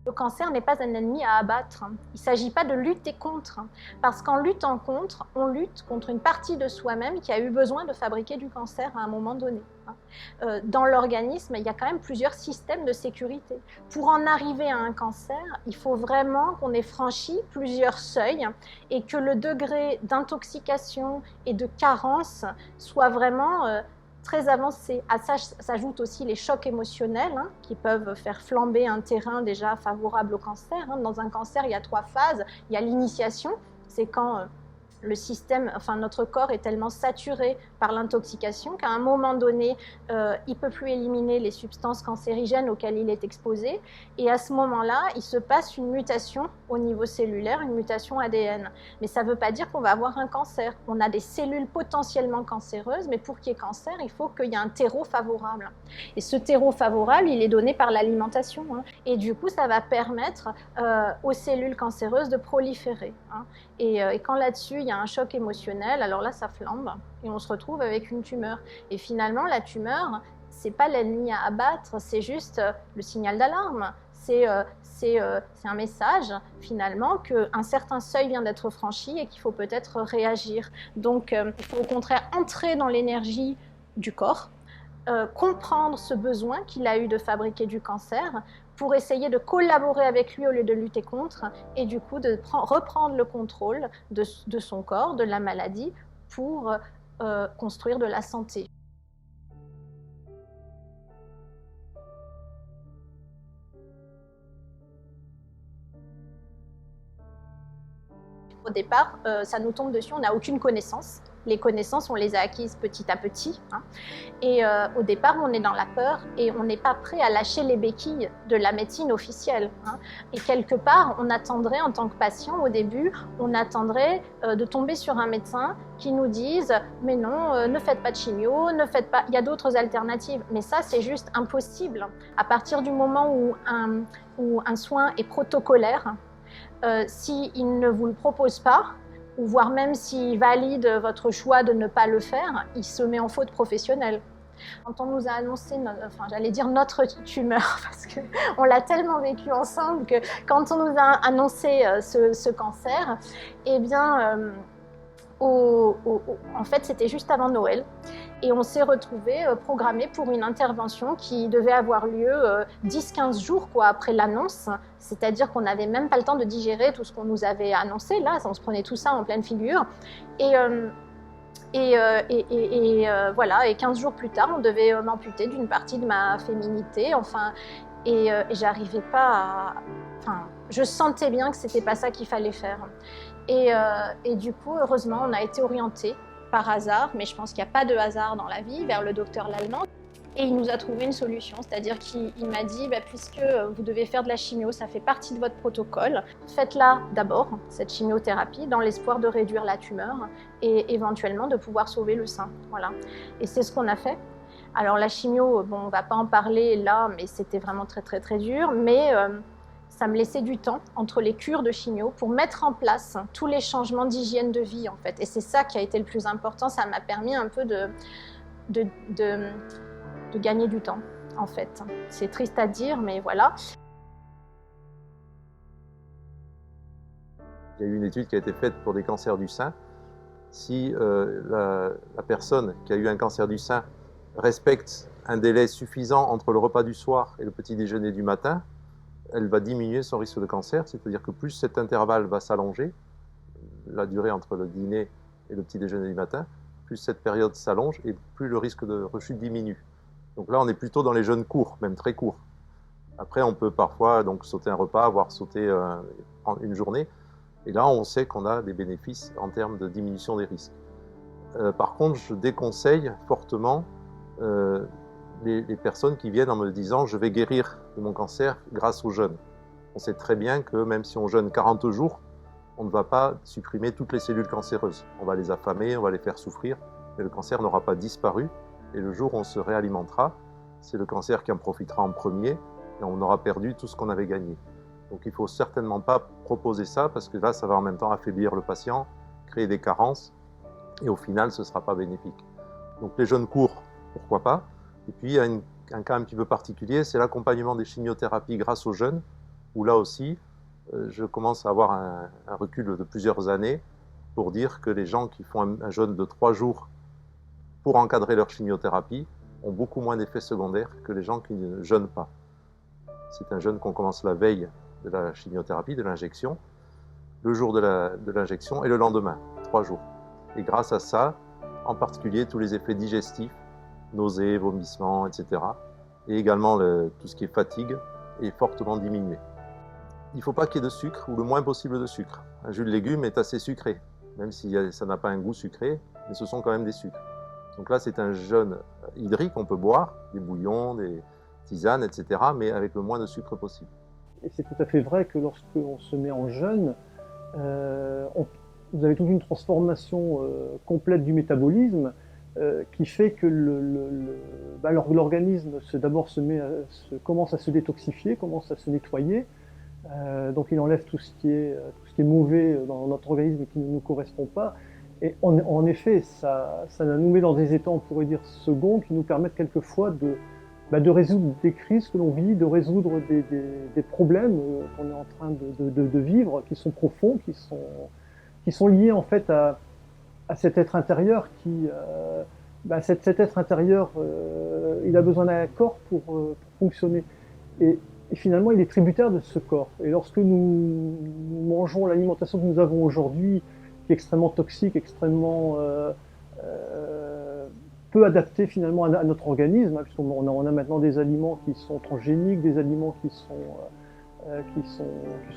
Le cancer n'est pas un ennemi à abattre. Il ne s'agit pas de lutter contre, parce qu'en luttant contre, on lutte contre une partie de soi-même qui a eu besoin de fabriquer du cancer à un moment donné. Dans l'organisme, il y a quand même plusieurs systèmes de sécurité. Pour en arriver à un cancer, il faut vraiment qu'on ait franchi plusieurs seuils et que le degré d'intoxication et de carence soit vraiment très avancé. À ça s'ajoutent aussi les chocs émotionnels qui peuvent faire flamber un terrain déjà favorable au cancer. Dans un cancer, il y a 3 phases. Il y a l'initiation, c'est quand le système, enfin notre corps est tellement saturé par l'intoxication qu'à un moment donné, il ne peut plus éliminer les substances cancérigènes auxquelles il est exposé. Et à ce moment-là, il se passe une mutation au niveau cellulaire, une mutation ADN. Mais ça ne veut pas dire qu'on va avoir un cancer. On a des cellules potentiellement cancéreuses, mais pour qu'il y ait cancer, il faut qu'il y ait un terreau favorable. Et ce terreau favorable, il est donné par l'alimentation. Et du coup, ça va permettre aux cellules cancéreuses de proliférer. Et quand là-dessus, il y a un choc émotionnel, alors là, ça flambe et on se retrouve avec une tumeur. Et finalement, la tumeur, ce n'est pas l'ennemi à abattre, c'est juste le signal d'alarme. C'est un message, finalement, qu'un certain seuil vient d'être franchi et qu'il faut peut-être réagir. Donc, il faut au contraire entrer dans l'énergie du corps, comprendre ce besoin qu'il a eu de fabriquer du cancer, pour essayer de collaborer avec lui au lieu de lutter contre, et du coup de reprendre le contrôle de son corps, de la maladie, pour construire de la santé. Au départ, ça nous tombe dessus, on n'a aucune connaissance. Les connaissances, on les a acquises petit à petit. Et au départ, on est dans la peur et on n'est pas prêt à lâcher les béquilles de la médecine officielle. Et quelque part, on attendrait en tant que patient, au début, on attendrait de tomber sur un médecin qui nous dise « mais non, ne faites pas de chimio, ne faites pas... il y a d'autres alternatives ». Mais ça, c'est juste impossible. À partir du moment où un soin est protocolaire, s'il ne vous le propose pas, ou voire même s'il valide votre choix de ne pas le faire, il se met en faute professionnelle. Quand on nous a annoncé, notre tumeur, parce qu'on l'a tellement vécu ensemble que quand on nous a annoncé ce cancer, eh bien, en fait, c'était juste avant Noël. Et on s'est retrouvés programmés pour une intervention qui devait avoir lieu 10-15 jours après l'annonce. C'est-à-dire qu'on n'avait même pas le temps de digérer tout ce qu'on nous avait annoncé. Là, on se prenait tout ça en pleine figure. Et 15 jours plus tard, on devait m'amputer d'une partie de ma féminité. Et j'arrivais pas à... je sentais bien que c'était pas ça qu'il fallait faire. Et du coup, heureusement, on a été orientés par hasard, mais je pense qu'il n'y a pas de hasard dans la vie, vers le docteur Lallemand. Et il nous a trouvé une solution, c'est-à-dire qu'il m'a dit, puisque vous devez faire de la chimio, ça fait partie de votre protocole, faites-la d'abord, cette chimiothérapie, dans l'espoir de réduire la tumeur et éventuellement de pouvoir sauver le sein. Voilà. Et c'est ce qu'on a fait. Alors la chimio, bon, on ne va pas en parler là, mais c'était vraiment très très très dur, mais ça me laissait du temps entre les cures de chimio pour mettre en place tous les changements d'hygiène de vie en fait. Et c'est ça qui a été le plus important, ça m'a permis un peu de gagner du temps, en fait. C'est triste à dire, mais voilà. Il y a eu une étude qui a été faite pour des cancers du sein. Si la personne qui a eu un cancer du sein respecte un délai suffisant entre le repas du soir et le petit déjeuner du matin, elle va diminuer son risque de cancer, c'est-à-dire que plus cet intervalle va s'allonger, la durée entre le dîner et le petit déjeuner du matin, plus cette période s'allonge et plus le risque de rechute diminue. Donc là, on est plutôt dans les jeûnes courts, même très courts. Après, on peut parfois donc sauter un repas, voire sauter une journée. Et là, on sait qu'on a des bénéfices en termes de diminution des risques. Par contre, je déconseille fortement les personnes qui viennent en me disant « je vais guérir de mon cancer grâce au jeûne ». On sait très bien que même si on jeûne 40 jours, on ne va pas supprimer toutes les cellules cancéreuses. On va les affamer, on va les faire souffrir, mais le cancer n'aura pas disparu. Et le jour où on se réalimentera, c'est le cancer qui en profitera en premier et on aura perdu tout ce qu'on avait gagné. Donc il ne faut certainement pas proposer ça parce que là, ça va en même temps affaiblir le patient, créer des carences et au final, ce ne sera pas bénéfique. Donc les jeûnes courts, pourquoi pas. Et puis il y a un cas un petit peu particulier, c'est l'accompagnement des chimiothérapies grâce au jeûne, où là aussi, je commence à avoir un recul de plusieurs années pour dire que les gens qui font un jeûne de 3 jours pour encadrer leur chimiothérapie, ont beaucoup moins d'effets secondaires que les gens qui ne jeûnent pas. C'est un jeûne qu'on commence la veille de la chimiothérapie, de l'injection, le jour de l'injection et le lendemain, 3 jours. Et grâce à ça, en particulier tous les effets digestifs, nausées, vomissements, etc. Et également tout ce qui est fatigue est fortement diminué. Il ne faut pas qu'il y ait de sucre ou le moins possible de sucre. Un jus de légumes est assez sucré, même si ça n'a pas un goût sucré, mais ce sont quand même des sucres. Donc là, c'est un jeûne hydrique, on peut boire des bouillons, des tisanes, etc., mais avec le moins de sucre possible. Et c'est tout à fait vrai que lorsqu'on se met en jeûne, vous avez toute une transformation complète du métabolisme qui fait que l'organisme commence à se détoxifier, commence à se nettoyer. Donc il enlève tout ce qui est mauvais dans notre organisme et qui ne nous correspond pas. Et en effet, ça nous met dans des états, on pourrait dire, seconds, qui nous permettent quelquefois de résoudre des crises que l'on vit, de résoudre des problèmes qu'on est en train de vivre, qui sont profonds, qui sont liés en fait à cet être intérieur cet être intérieur, il a besoin d'un corps pour fonctionner. Et finalement, il est tributaire de ce corps. Et lorsque nous mangeons l'alimentation que nous avons aujourd'hui, qui est extrêmement toxique, extrêmement peu adaptée finalement à notre organisme, hein, puisqu'on a maintenant des aliments qui sont transgéniques, des aliments qui sont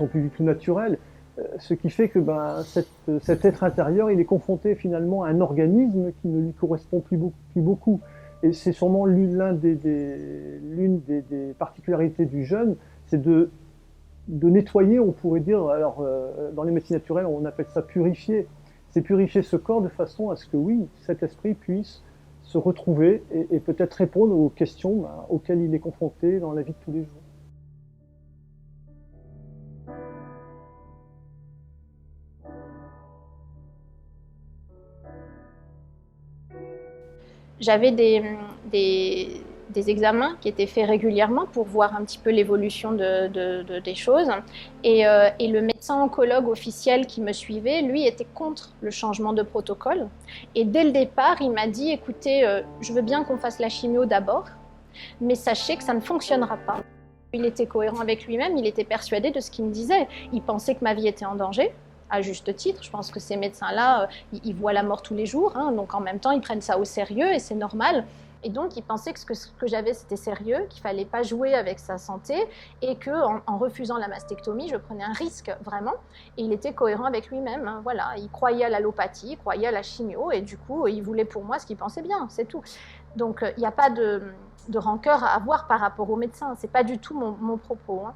plus du tout naturels, ce qui fait que cet être intérieur, il est confronté finalement à un organisme qui ne lui correspond plus beaucoup. Et c'est sûrement l'une des particularités du jeûne, c'est de nettoyer, on pourrait dire, alors dans les médecines naturelles, on appelle ça purifier. C'est purifier ce corps de façon à ce que, oui, cet esprit puisse se retrouver et peut-être répondre aux questions auxquelles il est confronté dans la vie de tous les jours. J'avais des examens qui étaient faits régulièrement pour voir un petit peu l'évolution des choses. Et le médecin oncologue officiel qui me suivait, lui, était contre le changement de protocole. Et dès le départ, il m'a dit, écoutez, je veux bien qu'on fasse la chimio d'abord, mais sachez que ça ne fonctionnera pas. Il était cohérent avec lui-même, il était persuadé de ce qu'il me disait. Il pensait que ma vie était en danger. À juste titre, je pense que ces médecins-là, ils voient la mort tous les jours, hein, donc en même temps, ils prennent ça au sérieux et c'est normal. Et donc, il pensait que ce que j'avais, c'était sérieux, qu'il ne fallait pas jouer avec sa santé et qu'en refusant la mastectomie, je prenais un risque vraiment. Et il était cohérent avec lui-même. Hein, voilà. Il croyait à l'allopathie, il croyait à la chimio et du coup, il voulait pour moi ce qu'il pensait bien, c'est tout. Donc, il n'y a pas de rancœur à avoir par rapport aux médecins. Ce n'est pas du tout mon propos. Hein.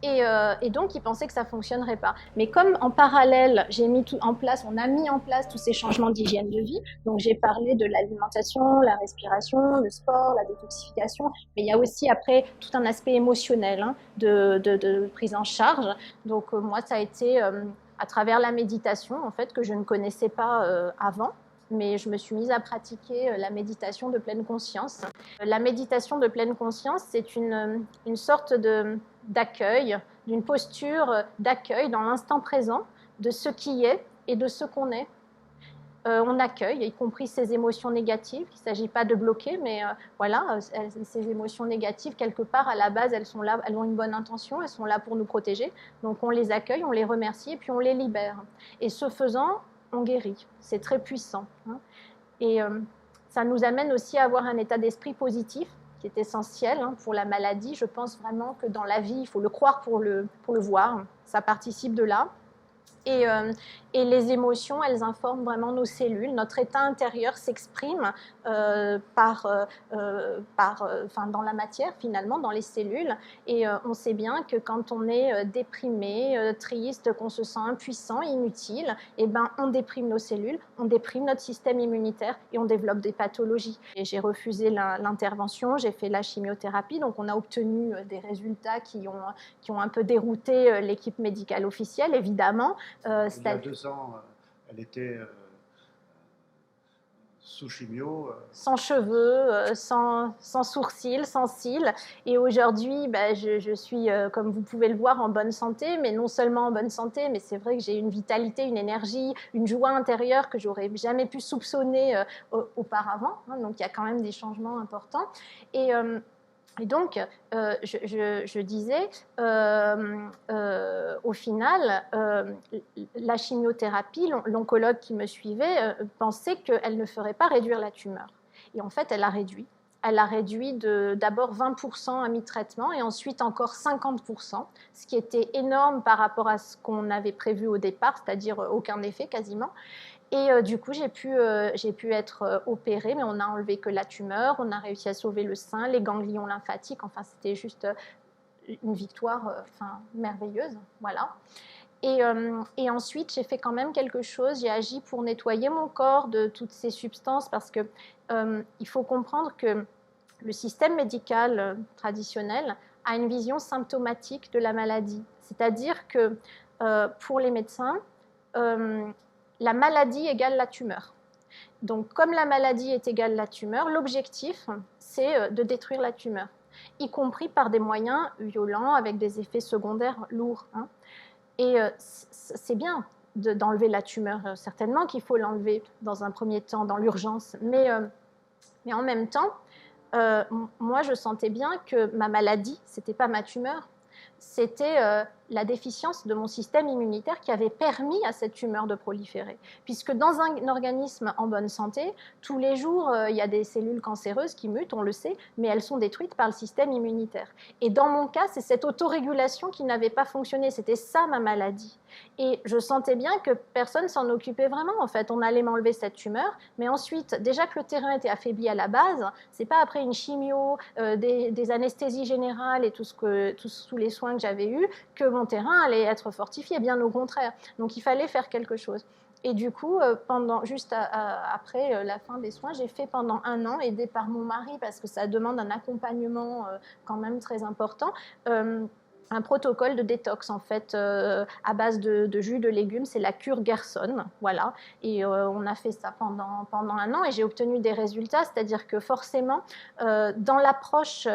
Et donc, ils pensaient que ça ne fonctionnerait pas. Mais comme en parallèle, on a mis en place tous ces changements d'hygiène de vie, donc j'ai parlé de l'alimentation, la respiration, le sport, la détoxification, mais il y a aussi après tout un aspect émotionnel hein, de prise en charge. Donc moi, ça a été à travers la méditation, en fait, que je ne connaissais pas avant. Mais je me suis mise à pratiquer la méditation de pleine conscience. La méditation de pleine conscience, c'est une sorte d'accueil, d'une posture d'accueil dans l'instant présent de ce qui est et de ce qu'on est. On accueille, y compris ces émotions négatives. Il ne s'agit pas de bloquer, mais voilà, ces émotions négatives, quelque part, à la base, elles sont là, elles ont une bonne intention, elles sont là pour nous protéger. Donc on les accueille, on les remercie et puis on les libère. Et ce faisant, on guérit. C'est très puissant. Hein. Et ça nous amène aussi à avoir un état d'esprit positif qui est essentiel hein, pour la maladie. Je pense vraiment que dans la vie, il faut le croire pour le voir. Ça participe de là. Et les émotions, elles informent vraiment nos cellules. Notre état intérieur s'exprime dans la matière, finalement, dans les cellules. Et on sait bien que quand on est déprimé, triste, qu'on se sent impuissant, inutile, eh ben, on déprime nos cellules, on déprime notre système immunitaire et on développe des pathologies. Et j'ai refusé l'intervention, j'ai fait la chimiothérapie, donc on a obtenu des résultats qui ont un peu dérouté l'équipe médicale officielle, évidemment. Il y a 2 ans, elle était sous chimio. Sans cheveux, sans sourcils, sans cils. Et aujourd'hui, je suis, comme vous pouvez le voir, en bonne santé, mais non seulement en bonne santé, mais c'est vrai que j'ai une vitalité, une énergie, une joie intérieure que j'aurais jamais pu soupçonner auparavant. Hein, donc il y a quand même des changements importants. Et donc, je disais, au final, la chimiothérapie, l'oncologue qui me suivait pensait qu'elle ne ferait pas réduire la tumeur. Et en fait, elle a réduit. Elle a réduit d'abord 20% à mi-traitement et ensuite encore 50%, ce qui était énorme par rapport à ce qu'on avait prévu au départ, c'est-à-dire aucun effet quasiment. Et du coup, j'ai pu être opérée, mais on n'a enlevé que la tumeur, on a réussi à sauver le sein, les ganglions lymphatiques, enfin, c'était juste une victoire merveilleuse, voilà. Et ensuite, j'ai fait quand même quelque chose, j'ai agi pour nettoyer mon corps de toutes ces substances, parce que il faut comprendre que le système médical traditionnel a une vision symptomatique de la maladie, c'est-à-dire que pour les médecins, la maladie égale la tumeur. Donc, comme la maladie est égale la tumeur, l'objectif, c'est de détruire la tumeur, y compris par des moyens violents, avec des effets secondaires lourds. Hein. Et c'est bien d'enlever la tumeur, certainement qu'il faut l'enlever dans un premier temps, dans l'urgence, mais en même temps, moi, je sentais bien que ma maladie, ce n'était pas ma tumeur, c'était la déficience de mon système immunitaire qui avait permis à cette tumeur de proliférer. Puisque dans un organisme en bonne santé, tous les jours, il y a des cellules cancéreuses qui mutent, on le sait, mais elles sont détruites par le système immunitaire. Et dans mon cas, c'est cette autorégulation qui n'avait pas fonctionné. C'était ça ma maladie. Et je sentais bien que personne s'en occupait vraiment. En fait, on allait m'enlever cette tumeur, mais ensuite, déjà que le terrain était affaibli à la base, c'est pas après une chimio, des anesthésies générales et tous les soins que j'avais eus que mon terrain allait être fortifié, bien au contraire. Donc il fallait faire quelque chose. Et du coup, après la fin des soins, j'ai fait pendant 1 an, aidée par mon mari, parce que ça demande un accompagnement quand même très important, un protocole de détox, en fait, à base de jus de légumes. C'est la cure Gerson, voilà. Et on a fait ça pendant 1 an et j'ai obtenu des résultats, c'est-à-dire que forcément, dans l'approche,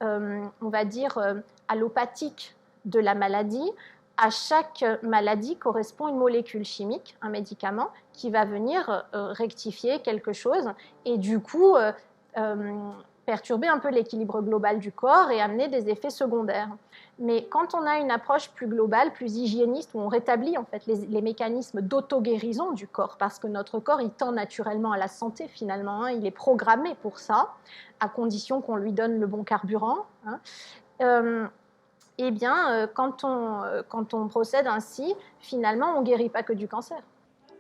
on va dire, allopathique de la maladie, à chaque maladie correspond une molécule chimique, un médicament, qui va venir rectifier quelque chose. Et du coup, perturber un peu l'équilibre global du corps et amener des effets secondaires. Mais quand on a une approche plus globale, plus hygiéniste, où on rétablit en fait les mécanismes d'auto-guérison du corps, parce que notre corps, il tend naturellement à la santé finalement, hein, il est programmé pour ça, à condition qu'on lui donne le bon carburant. Hein. Eh bien, quand on procède ainsi, finalement, on ne guérit pas que du cancer.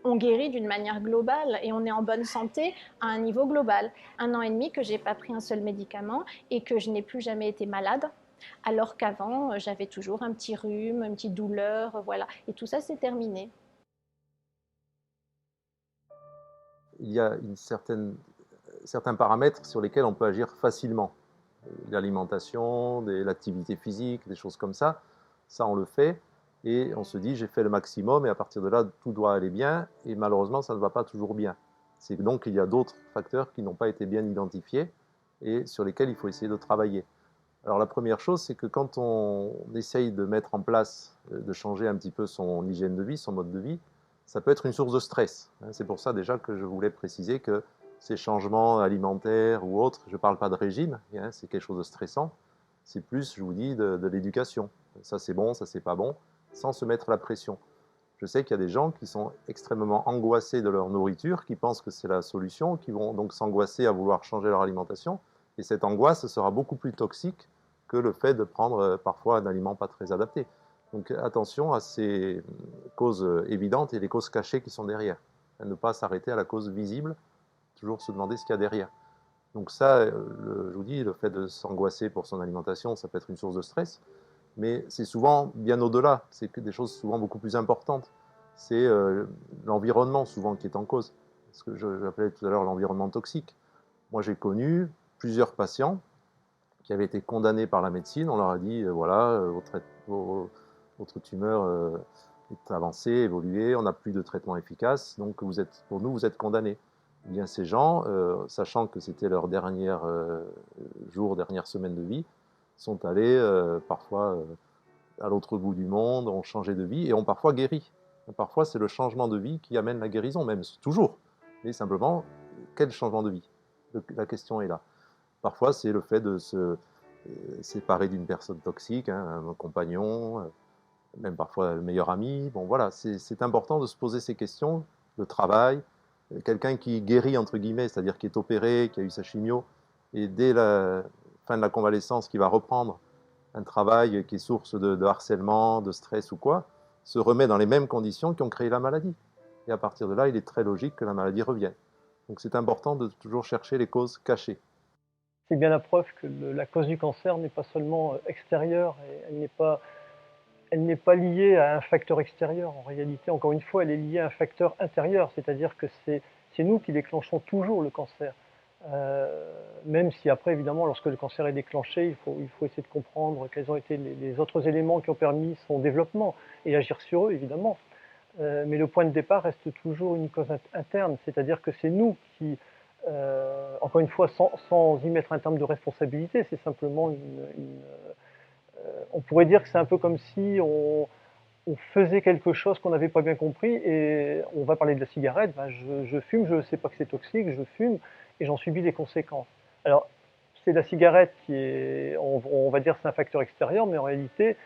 On guérit d'une manière globale et on est en bonne santé à un niveau global. 1 an et demi que je n'ai pas pris un seul médicament et que je n'ai plus jamais été malade, alors qu'avant, j'avais toujours un petit rhume, une petite douleur, voilà. Et tout ça, c'est terminé. Il y a certains paramètres sur lesquels on peut agir facilement. L'alimentation, l'activité physique, des choses comme ça. Ça, on le fait. Et on se dit, j'ai fait le maximum et à partir de là, tout doit aller bien. Et malheureusement, ça ne va pas toujours bien. C'est donc qu'il y a d'autres facteurs qui n'ont pas été bien identifiés et sur lesquels il faut essayer de travailler. Alors la première chose, c'est que quand on essaye de mettre en place, de changer un petit peu son hygiène de vie, son mode de vie, ça peut être une source de stress. C'est pour ça déjà que je voulais préciser que ces changements alimentaires ou autres, je ne parle pas de régime, c'est quelque chose de stressant, c'est plus, je vous dis, de l'éducation. Ça c'est bon, ça c'est pas bon, sans se mettre la pression. Je sais qu'il y a des gens qui sont extrêmement angoissés de leur nourriture, qui pensent que c'est la solution, qui vont donc s'angoisser à vouloir changer leur alimentation, et cette angoisse sera beaucoup plus toxique que le fait de prendre parfois un aliment pas très adapté. Donc attention à ces causes évidentes et les causes cachées qui sont derrière. Ne pas s'arrêter à la cause visible, toujours se demander ce qu'il y a derrière. Donc ça, je vous dis, le fait de s'angoisser pour son alimentation, ça peut être une source de stress, mais c'est souvent bien au-delà, c'est des choses souvent beaucoup plus importantes. C'est l'environnement souvent qui est en cause, ce que j'appelais tout à l'heure l'environnement toxique. Moi j'ai connu plusieurs patients qui avaient été condamnés par la médecine, on leur a dit, voilà, votre tumeur est avancée, évoluée, on n'a plus de traitement efficace, donc pour nous, vous êtes condamnés. Eh bien, ces gens, sachant que c'était leur dernier jour, dernière semaine de vie, sont allés parfois à l'autre bout du monde, ont changé de vie et ont parfois guéri. Et parfois, c'est le changement de vie qui amène la guérison, même toujours. Mais simplement, quel changement de vie? La question est là. Parfois, c'est le fait de se séparer d'une personne toxique, un compagnon, même parfois le meilleur ami. Bon, voilà, c'est important de se poser ces questions, le travail, quelqu'un qui guérit, entre guillemets, c'est-à-dire qui est opéré, qui a eu sa chimio, et dès la fin de la convalescence, qui va reprendre un travail qui est source de harcèlement, de stress ou quoi, se remet dans les mêmes conditions qui ont créé la maladie. Et à partir de là, il est très logique que la maladie revienne. Donc c'est important de toujours chercher les causes cachées. C'est bien la preuve que la cause du cancer n'est pas seulement extérieure, et elle n'est pas liée à un facteur extérieur. En réalité, encore une fois, elle est liée à un facteur intérieur, c'est-à-dire que c'est nous qui déclenchons toujours le cancer. Même si après, évidemment, lorsque le cancer est déclenché, il faut essayer de comprendre quels ont été les autres éléments qui ont permis son développement et agir sur eux, évidemment. Mais le point de départ reste toujours une cause interne, c'est-à-dire que c'est nous qui, encore une fois, sans y mettre un terme de responsabilité, c'est simplement on pourrait dire que c'est un peu comme si on faisait quelque chose qu'on n'avait pas bien compris, et on va parler de la cigarette, ben je fume, je ne sais pas que c'est toxique, je fume, et j'en subis les conséquences. Alors, c'est la cigarette qui est, on va dire c'est un facteur extérieur, mais en réalité,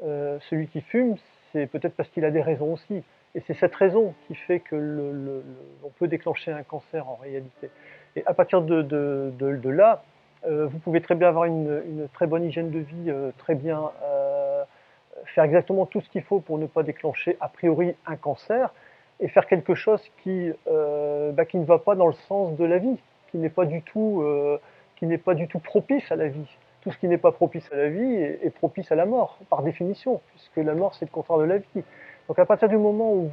celui qui fume, c'est peut-être parce qu'il a des raisons aussi. Et c'est cette raison qui fait que on peut déclencher un cancer en réalité. Et à partir de là, vous pouvez très bien avoir une très bonne hygiène de vie, très bien faire exactement tout ce qu'il faut pour ne pas déclencher a priori un cancer, et faire quelque chose qui ne va pas dans le sens de la vie, qui n'est pas du tout propice à la vie. Tout ce qui n'est pas propice à la vie est propice à la mort, par définition, puisque la mort, c'est le contraire de la vie. Donc à partir du moment où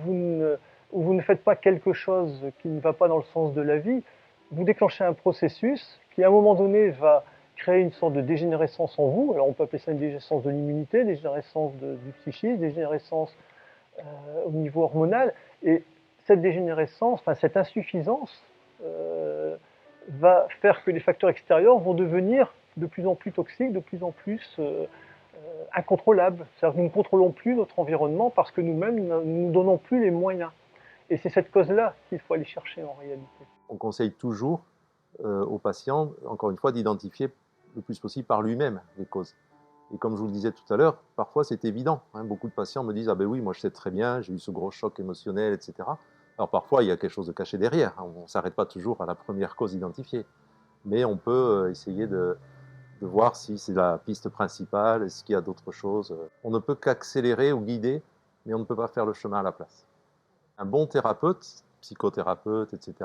vous ne faites pas quelque chose qui ne va pas dans le sens de la vie, vous déclenchez un processus qui, à un moment donné, va créer une sorte de dégénérescence en vous. Alors on peut appeler ça une dégénérescence de l'immunité, dégénérescence du psychisme, dégénérescence au niveau hormonal. Et cette dégénérescence, enfin cette insuffisance, va faire que les facteurs extérieurs vont devenir de plus en plus toxiques, de plus en plus incontrôlables. C'est-à-dire que nous ne contrôlons plus notre environnement parce que nous-mêmes ne nous donnons plus les moyens. Et c'est cette cause-là qu'il faut aller chercher en réalité. On conseille toujours au patient, encore une fois, d'identifier le plus possible par lui-même les causes. Et comme je vous le disais tout à l'heure, parfois c'est évident. Beaucoup de patients me disent « Ah ben oui, moi je sais très bien, j'ai eu ce gros choc émotionnel, etc. » Alors parfois, il y a quelque chose de caché derrière. On ne s'arrête pas toujours à la première cause identifiée. Mais on peut essayer de voir si c'est la piste principale, est-ce qu'il y a d'autres choses. On ne peut qu'accélérer ou guider, mais on ne peut pas faire le chemin à la place. Un bon thérapeute, psychothérapeute, etc.,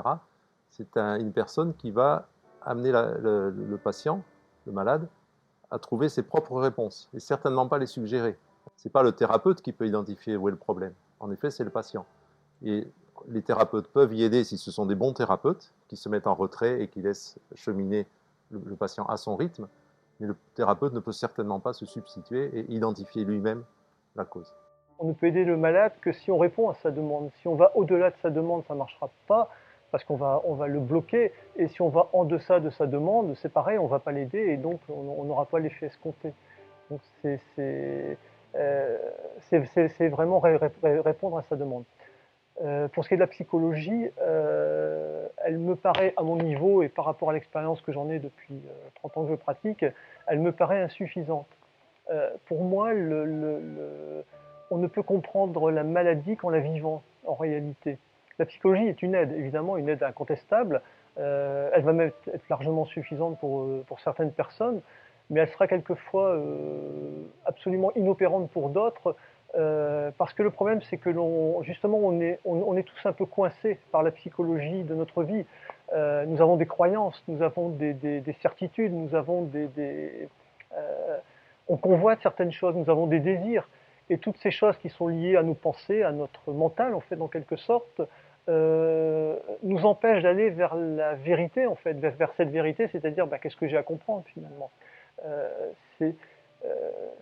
c'est une personne qui va amener le patient, le malade, à trouver ses propres réponses, et certainement pas les suggérer. Ce n'est pas le thérapeute qui peut identifier où est le problème. En effet, c'est le patient. Et les thérapeutes peuvent y aider si ce sont des bons thérapeutes qui se mettent en retrait et qui laissent cheminer le patient à son rythme, mais le thérapeute ne peut certainement pas se substituer et identifier lui-même la cause. On ne peut aider le malade que si on répond à sa demande. Si on va au-delà de sa demande, ça ne marchera pas, parce qu'on va le bloquer. Et si on va en deçà de sa demande, c'est pareil, on ne va pas l'aider, et donc on n'aura pas l'effet escompté. Donc c'est vraiment répondre à sa demande. Pour ce qui est de la psychologie, elle me paraît, à mon niveau, et par rapport à l'expérience que j'en ai depuis 30 ans que je pratique, elle me paraît insuffisante. Pour moi, on ne peut comprendre la maladie qu'en la vivant, en réalité. La psychologie est une aide, évidemment, une aide incontestable. Elle va même être largement suffisante pour certaines personnes, mais elle sera quelquefois absolument inopérante pour d'autres, parce que le problème, c'est que justement, on est tous un peu coincés par la psychologie de notre vie. Nous avons des croyances, nous avons des certitudes, nous avons on convoite certaines choses, nous avons des désirs. Et toutes ces choses qui sont liées à nos pensées, à notre mental, en fait, en quelque sorte, nous empêchent d'aller vers la vérité, en fait, vers cette vérité, c'est-à-dire qu'est-ce que j'ai à comprendre finalement.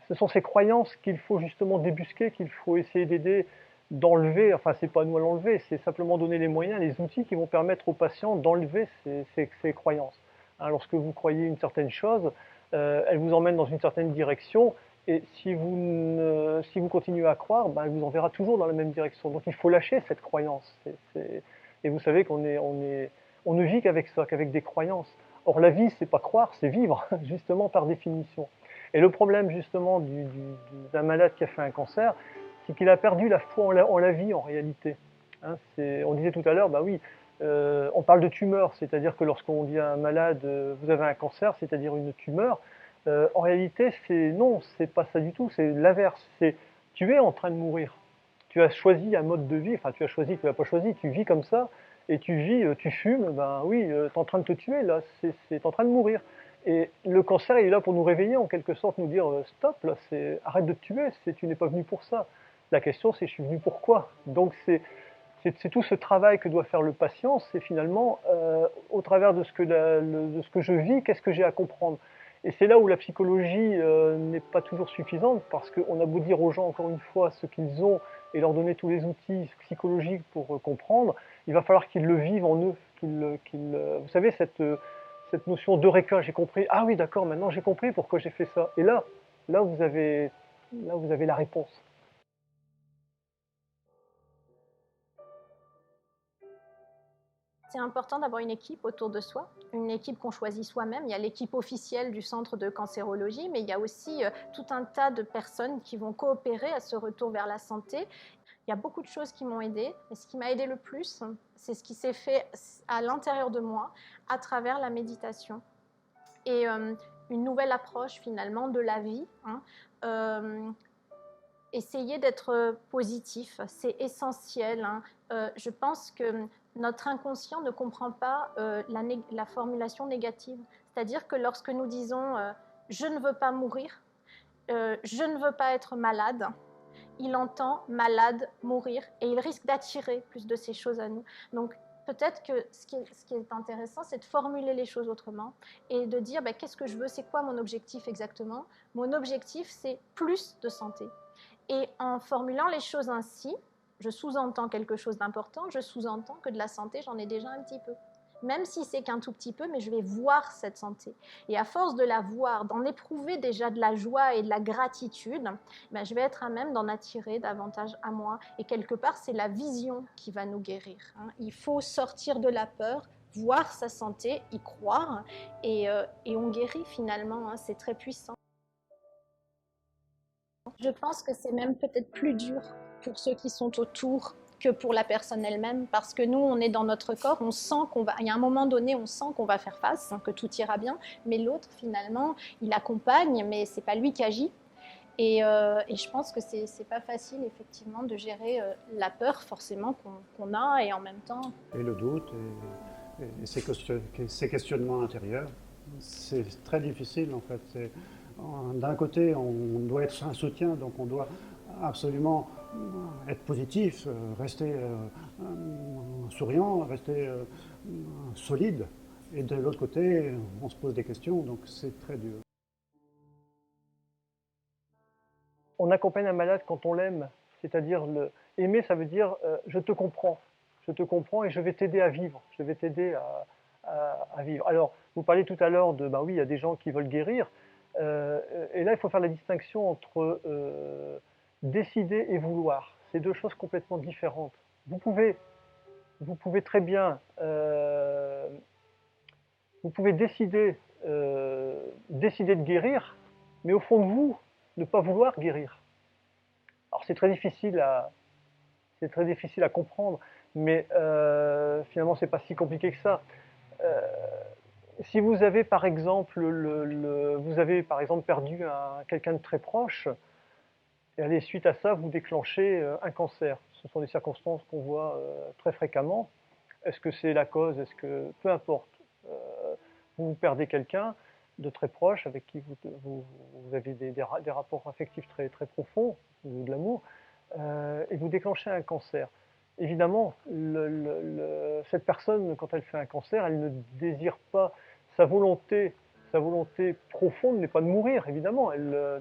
Ce sont ces croyances qu'il faut justement débusquer, qu'il faut essayer d'aider, d'enlever, enfin c'est pas à nous à l'enlever, c'est simplement donner les moyens, les outils qui vont permettre aux patients d'enlever ces croyances. Hein, lorsque vous croyez une certaine chose, elle vous emmène dans une certaine direction, et si vous continuez à croire, elle vous enverra toujours dans la même direction. Donc il faut lâcher cette croyance. Et vous savez qu'on on ne vit qu'avec ça, qu'avec des croyances. Or la vie, c'est pas croire, c'est vivre, justement par définition. Et le problème justement d'un malade qui a fait un cancer, c'est qu'il a perdu la foi en la vie en réalité. Hein, on disait tout à l'heure, oui, on parle de tumeur, c'est-à-dire que lorsqu'on dit à un malade, vous avez un cancer, c'est-à-dire une tumeur, en réalité, non, c'est pas ça du tout, c'est l'inverse. C'est tu es en train de mourir. Tu as choisi un mode de vie, enfin tu n'as pas choisi, tu vis comme ça, et tu vis, tu fumes, oui, tu es en train de te tuer là, c'est en train de mourir. Et le cancer, il est là pour nous réveiller, en quelque sorte, nous dire stop, là, arrête de te tuer, tu n'es pas venu pour ça. La question, c'est je suis venu pour quoi? Donc c'est tout ce travail que doit faire le patient, c'est finalement, au travers de ce que je vis, qu'est-ce que j'ai à comprendre. Et c'est là où la psychologie n'est pas toujours suffisante, parce qu'on a beau dire aux gens, encore une fois, ce qu'ils ont, et leur donner tous les outils psychologiques pour comprendre, il va falloir qu'ils le vivent en eux. Vous savez, cette notion d'eureka, j'ai compris, ah oui d'accord, maintenant j'ai compris pourquoi j'ai fait ça. Et là vous avez la réponse. C'est important d'avoir une équipe autour de soi, une équipe qu'on choisit soi-même. Il y a l'équipe officielle du centre de cancérologie, mais il y a aussi tout un tas de personnes qui vont coopérer à ce retour vers la santé. Il y a beaucoup de choses qui m'ont aidée, mais ce qui m'a aidée le plus, c'est ce qui s'est fait à l'intérieur de moi, à travers la méditation. Et une nouvelle approche finalement de la vie. Essayer d'être positif, c'est essentiel. Je pense que notre inconscient ne comprend pas la formulation négative. C'est-à-dire que lorsque nous disons « je ne veux pas mourir »,« je ne veux pas être malade », il entend « malade »,« mourir » et il risque d'attirer plus de ces choses à nous. Donc peut-être que ce qui est intéressant, c'est de formuler les choses autrement et de dire qu'est-ce que je veux, c'est quoi mon objectif exactement. Mon objectif, c'est plus de santé. Et en formulant les choses ainsi, je sous-entends quelque chose d'important, je sous-entends que de la santé, j'en ai déjà un petit peu. Même si c'est qu'un tout petit peu, mais je vais voir cette santé. Et à force de la voir, d'en éprouver déjà de la joie et de la gratitude, je vais être à même d'en attirer davantage à moi. Et quelque part, c'est la vision qui va nous guérir. Il faut sortir de la peur, voir sa santé, y croire, et on guérit finalement, hein, c'est très puissant. Je pense que c'est même peut-être plus dur pour ceux qui sont autour que pour la personne elle-même, parce que nous, on est dans notre corps, on sent il y a un moment donné, on sent qu'on va faire face, hein, que tout ira bien, mais l'autre, finalement, il accompagne, mais c'est pas lui qui agit. Et je pense que c'est pas facile, effectivement, de gérer la peur, forcément, qu'on a, et en même temps... Et le doute, et ces questionnements intérieurs, c'est très difficile, en fait. D'un côté, on doit être un soutien, donc on doit absolument être positif, rester souriant, rester solide. Et de l'autre côté, on se pose des questions, donc c'est très dur. On accompagne un malade quand on l'aime, c'est-à-dire aimer, ça veut dire je te comprends et je vais t'aider à vivre, je vais t'aider à vivre. Alors, vous parliez tout à l'heure de, oui, il y a des gens qui veulent guérir, et là, il faut faire la distinction entre décider et vouloir. C'est deux choses complètement différentes. Vous pouvez très bien, vous pouvez décider de guérir, mais au fond de vous, ne pas vouloir guérir. Alors c'est très difficile à comprendre, mais finalement c'est pas si compliqué que ça. Si vous avez par exemple perdu quelqu'un de très proche, et allez, suite à ça vous déclenchez un cancer. Ce sont des circonstances qu'on voit très fréquemment. Est-ce que c'est la cause? Est-ce que peu importe, vous perdez quelqu'un de très proche, avec qui vous avez des rapports affectifs très, très profonds, de l'amour, et vous déclenchez un cancer. Évidemment, cette personne, quand elle fait un cancer, elle ne désire pas, sa volonté profonde n'est pas de mourir, évidemment.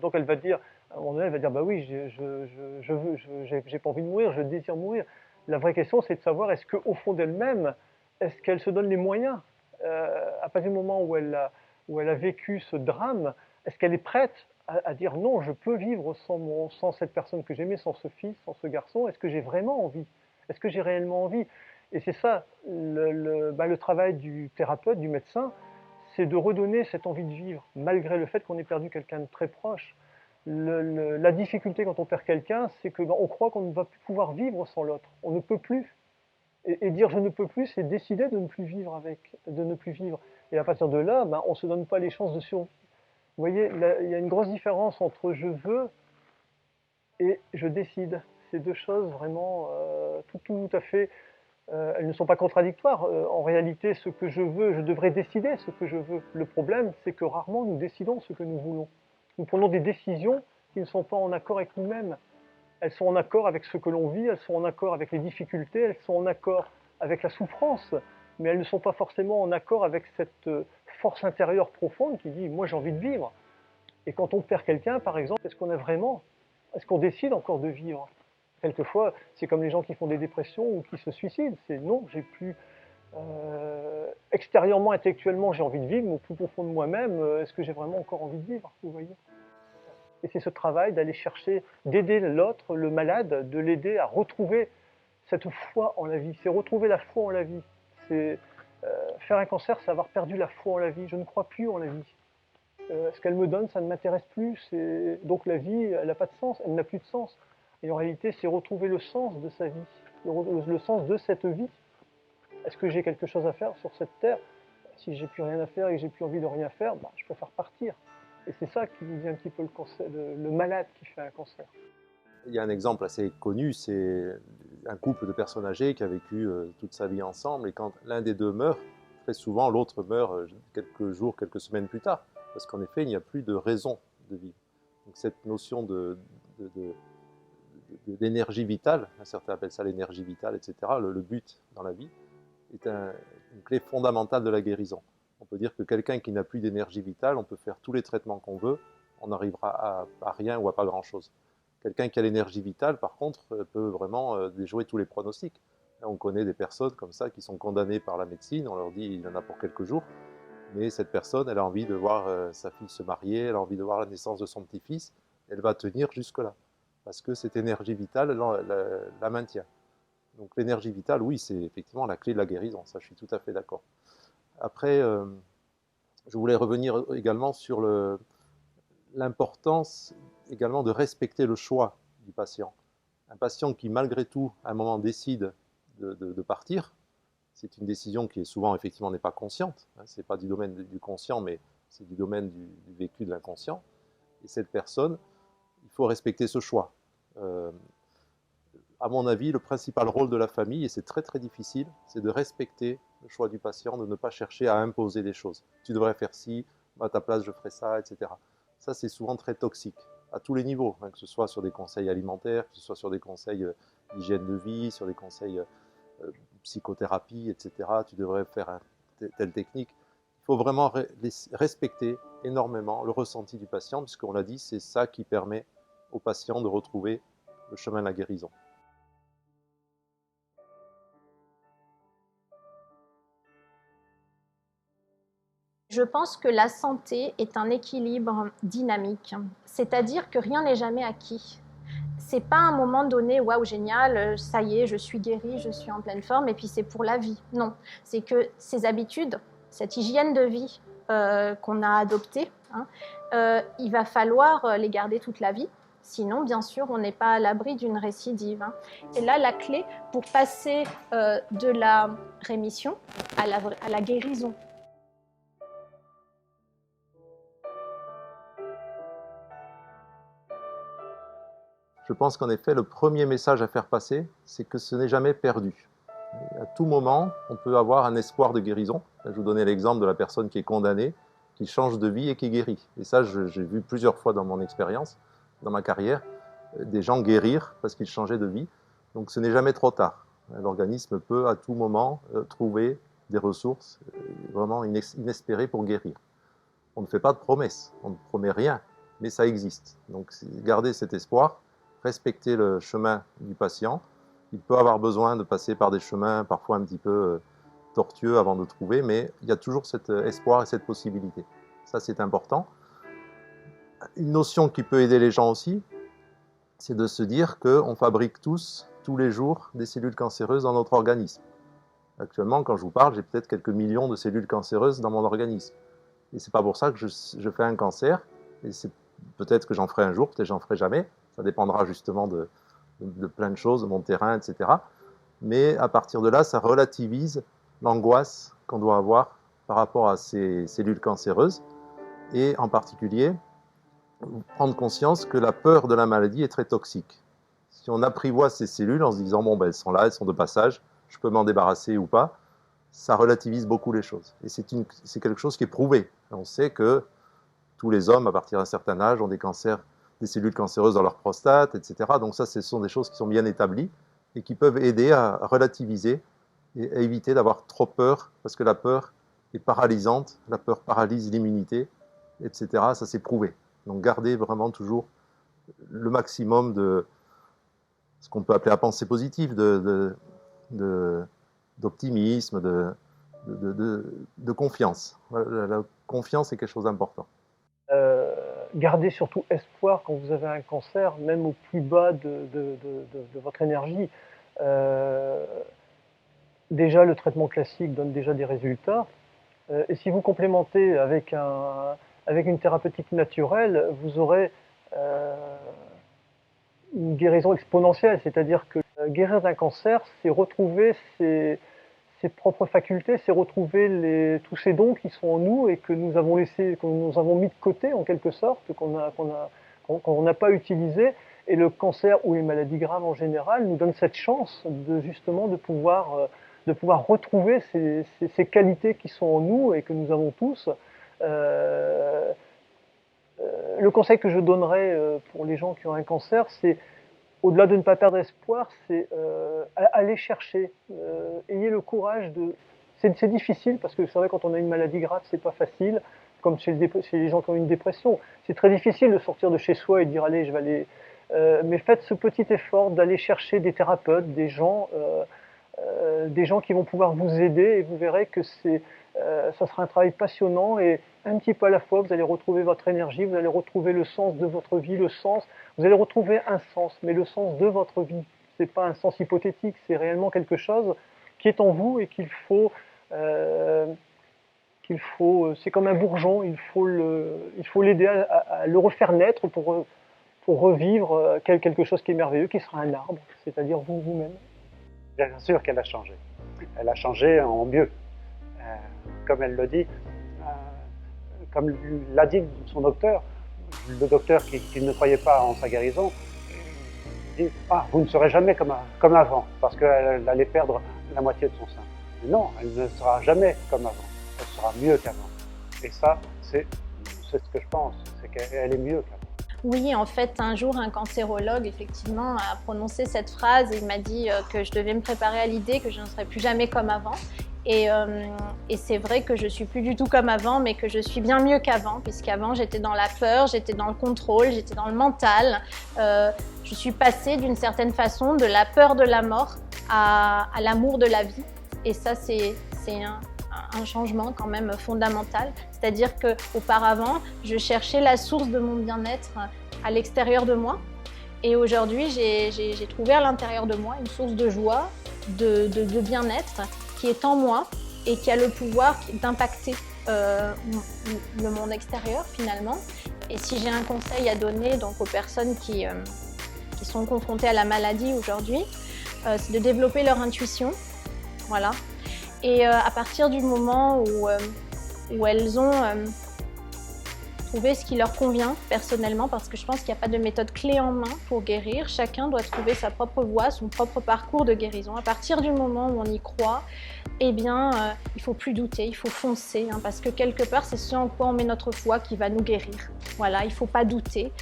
Donc elle va dire, à un moment donné, elle va dire, bah oui, j'ai pas envie de mourir, je désire mourir. La vraie question, c'est de savoir, est-ce qu'au fond d'elle-même, est-ce qu'elle se donne les moyens, à partir du moment où elle a vécu ce drame, est-ce qu'elle est prête à dire non, je peux vivre sans cette personne que j'aimais, sans ce fils, sans ce garçon? Est-ce que j'ai vraiment envie? Est-ce que j'ai réellement envie? Et c'est ça, le travail du thérapeute, du médecin, c'est de redonner cette envie de vivre, malgré le fait qu'on ait perdu quelqu'un de très proche. La difficulté quand on perd quelqu'un, c'est qu'on croit qu'on ne va plus pouvoir vivre sans l'autre. On ne peut plus. Et dire je ne peux plus, c'est décider de ne plus vivre de ne plus vivre. Et à partir de là, on ne se donne pas les chances de survie. Vous voyez, il y a une grosse différence entre je veux et je décide. C'est deux choses vraiment tout à fait, elles ne sont pas contradictoires. En réalité, ce que je veux, je devrais décider ce que je veux. Le problème, c'est que rarement nous décidons ce que nous voulons. Nous prenons des décisions qui ne sont pas en accord avec nous-mêmes. Elles sont en accord avec ce que l'on vit, elles sont en accord avec les difficultés, elles sont en accord avec la souffrance, mais elles ne sont pas forcément en accord avec cette force intérieure profonde qui dit « moi j'ai envie de vivre ». Et quand on perd quelqu'un, par exemple, est-ce qu'on décide encore de vivre? Quelquefois, c'est comme les gens qui font des dépressions ou qui se suicident, c'est non, j'ai plus, extérieurement, intellectuellement, j'ai envie de vivre, mais au plus profond de moi-même, est-ce que j'ai vraiment encore envie de vivre, vous voyez? Et c'est ce travail d'aller chercher, d'aider l'autre, le malade, de l'aider à retrouver cette foi en la vie. C'est retrouver la foi en la vie. C'est faire un cancer, c'est avoir perdu la foi en la vie. Je ne crois plus en la vie. Ce qu'elle me donne, ça ne m'intéresse plus. Donc la vie, elle n'a pas de sens, elle n'a plus de sens. Et en réalité, c'est retrouver le sens de sa vie, le sens de cette vie. Est-ce que j'ai quelque chose à faire sur cette terre? Si j'ai plus rien à faire et que j'ai plus envie de rien faire, je préfère partir. Et c'est ça qui nous dit un petit peu le malade qui fait un cancer. Il y a un exemple assez connu, c'est un couple de personnes âgées qui a vécu toute sa vie ensemble, et quand l'un des deux meurt, très souvent l'autre meurt quelques jours, quelques semaines plus tard, parce qu'en effet, il n'y a plus de raison de vivre. Donc cette notion d'énergie vitale, certains appellent ça l'énergie vitale, etc., le but dans la vie, est une clé fondamentale de la guérison. On peut dire que quelqu'un qui n'a plus d'énergie vitale, on peut faire tous les traitements qu'on veut, on n'arrivera à rien ou à pas grand-chose. Quelqu'un qui a l'énergie vitale, par contre, peut vraiment déjouer tous les pronostics. On connaît des personnes comme ça qui sont condamnées par la médecine, on leur dit il y en a pour quelques jours, mais cette personne, elle a envie de voir sa fille se marier, elle a envie de voir la naissance de son petit-fils, elle va tenir jusque-là, parce que cette énergie vitale la maintient. Donc l'énergie vitale, oui, c'est effectivement la clé de la guérison, ça je suis tout à fait d'accord. Après, je voulais revenir également sur l'importance également de respecter le choix du patient. Un patient qui, malgré tout, à un moment décide de partir, c'est une décision qui est souvent, effectivement, n'est pas consciente. Hein, ce n'est pas du domaine du conscient, mais c'est du domaine du vécu de l'inconscient. Et cette personne, il faut respecter ce choix. À mon avis, le principal rôle de la famille, et c'est très très difficile, c'est de respecter le choix du patient, de ne pas chercher à imposer des choses. Tu devrais faire ci, à ta place je ferai ça, etc. Ça, c'est souvent très toxique, à tous les niveaux, hein, que ce soit sur des conseils alimentaires, que ce soit sur des conseils d'hygiène de vie, sur des conseils psychothérapie, etc. Tu devrais faire telle technique. Il faut vraiment respecter énormément le ressenti du patient, puisqu'on l'a dit, c'est ça qui permet au patient de retrouver le chemin de la guérison. Je pense que la santé est un équilibre dynamique, c'est-à-dire que rien n'est jamais acquis. C'est pas un moment donné, waouh, génial, ça y est, je suis guérie, je suis en pleine forme, et puis c'est pour la vie. Non, c'est que ces habitudes, cette hygiène de vie qu'on a adoptée, hein, il va falloir les garder toute la vie. Sinon, bien sûr, on n'est pas à l'abri d'une récidive. Hein. Et là, la clé pour passer de la rémission à la guérison. Je pense qu'en effet, le premier message à faire passer, c'est que ce n'est jamais perdu. À tout moment, on peut avoir un espoir de guérison. Je vous donnais l'exemple de la personne qui est condamnée, qui change de vie et qui guérit. Et ça, j'ai vu plusieurs fois dans mon expérience, dans ma carrière, des gens guérir parce qu'ils changeaient de vie. Donc ce n'est jamais trop tard. L'organisme peut à tout moment trouver des ressources vraiment inespérées pour guérir. On ne fait pas de promesses, on ne promet rien, mais ça existe. Donc garder cet espoir, respecter le chemin du patient. Il peut avoir besoin de passer par des chemins parfois un petit peu tortueux avant de trouver, mais il y a toujours cet espoir et cette possibilité. Ça, c'est important. Une notion qui peut aider les gens aussi, c'est de se dire qu'on fabrique tous les jours, des cellules cancéreuses dans notre organisme. Actuellement, quand je vous parle, j'ai peut-être quelques millions de cellules cancéreuses dans mon organisme. Et c'est pas pour ça que je fais un cancer, et c'est peut-être que j'en ferai un jour, peut-être que j'en ferai jamais. Ça dépendra justement de plein de choses, de mon terrain, etc. Mais à partir de là, ça relativise l'angoisse qu'on doit avoir par rapport à ces cellules cancéreuses, et en particulier, prendre conscience que la peur de la maladie est très toxique. Si on apprivoise ces cellules en se disant, bon, ben, elles sont là, elles sont de passage, je peux m'en débarrasser ou pas, ça relativise beaucoup les choses. Et c'est quelque chose qui est prouvé. On sait que tous les hommes, à partir d'un certain âge, ont des cancers, des cellules cancéreuses dans leur prostate, etc. Donc ça, ce sont des choses qui sont bien établies et qui peuvent aider à relativiser et à éviter d'avoir trop peur, parce que la peur est paralysante, la peur paralyse l'immunité, etc. Ça, c'est prouvé. Donc garder vraiment toujours le maximum de ce qu'on peut appeler la pensée positive, d'optimisme, de confiance. La confiance est quelque chose d'important. Gardez surtout espoir quand vous avez un cancer, même au plus bas de votre énergie. Déjà, le traitement classique donne déjà des résultats. Et si vous complémentez avec une thérapeutique naturelle, vous aurez une guérison exponentielle. C'est-à-dire que guérir d'un cancer, c'est retrouver ses propres facultés, c'est retrouver tous ces dons qui sont en nous et que nous avons laissé, que nous avons mis de côté en quelque sorte, qu'on n'a pas utilisé. Et le cancer ou les maladies graves en général nous donnent cette chance justement de pouvoir retrouver ces qualités qui sont en nous et que nous avons tous. Le conseil que je donnerais pour les gens qui ont un cancer, c'est au-delà de ne pas perdre espoir, c'est aller chercher. Ayez le courage de. C'est difficile parce que c'est vrai, quand on a une maladie grave, c'est pas facile. Comme chez les gens qui ont une dépression, c'est très difficile de sortir de chez soi et de dire allez, je vais aller. Mais faites ce petit effort d'aller chercher des thérapeutes, des gens qui vont pouvoir vous aider, et vous verrez que ça sera un travail passionnant, et un petit peu à la fois, vous allez retrouver votre énergie, vous allez retrouver le sens de votre vie, vous allez retrouver un sens, mais le sens de votre vie. Ce n'est pas un sens hypothétique, c'est réellement quelque chose qui est en vous et qu'il faut c'est comme un bourgeon, il faut l'aider à le refaire naître pour revivre quelque chose qui est merveilleux, qui sera un arbre, c'est-à-dire vous-même. Bien sûr qu'elle a changé. Elle a changé en mieux. Comme elle le dit, comme l'a dit son docteur, le docteur qui ne croyait pas en sa guérison, dit « Ah, vous ne serez jamais comme avant, parce qu'elle allait perdre la moitié de son sein. » Non, elle ne sera jamais comme avant, elle sera mieux qu'avant. Et ça, c'est ce que je pense, c'est qu'elle est mieux qu'avant. Oui, en fait, un jour, un cancérologue, effectivement, a prononcé cette phrase et il m'a dit que je devais me préparer à l'idée que je ne serais plus jamais comme avant. Et c'est vrai que je ne suis plus du tout comme avant, mais que je suis bien mieux qu'avant, puisqu'avant, j'étais dans la peur, j'étais dans le contrôle, j'étais dans le mental. Je suis passée, d'une certaine façon, de la peur de la mort à l'amour de la vie. Et ça, c'est un changement quand même fondamental. C'est-à-dire qu'auparavant, je cherchais la source de mon bien-être à l'extérieur de moi. Et aujourd'hui, j'ai trouvé à l'intérieur de moi une source de joie, de bien-être qui est en moi et qui a le pouvoir d'impacter le monde extérieur finalement. Et si j'ai un conseil à donner donc, aux personnes qui sont confrontées à la maladie aujourd'hui, c'est de développer leur intuition. Voilà. Et à partir du moment où elles ont trouvé ce qui leur convient personnellement, parce que je pense qu'il n'y a pas de méthode clé en main pour guérir, chacun doit trouver sa propre voie, son propre parcours de guérison. À partir du moment où on y croit, eh bien, il ne faut plus douter, il faut foncer, hein, parce que quelque part, c'est ce en quoi on met notre foi qui va nous guérir. Voilà, il ne faut pas douter,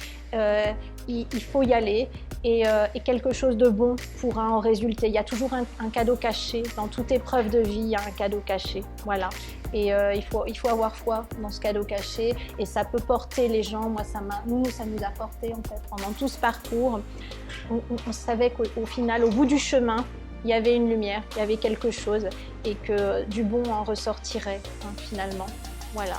il faut y aller. Et quelque chose de bon pourra en résulter. Il y a toujours un cadeau caché. Dans toute épreuve de vie, il y a un cadeau caché. Voilà. Et il faut avoir foi dans ce cadeau caché. Et ça peut porter les gens. Moi, ça nous a porté en fait, pendant tout ce parcours. On savait qu'au final, au bout du chemin, il y avait une lumière, il y avait quelque chose. Et que du bon en ressortirait, hein, finalement. Voilà.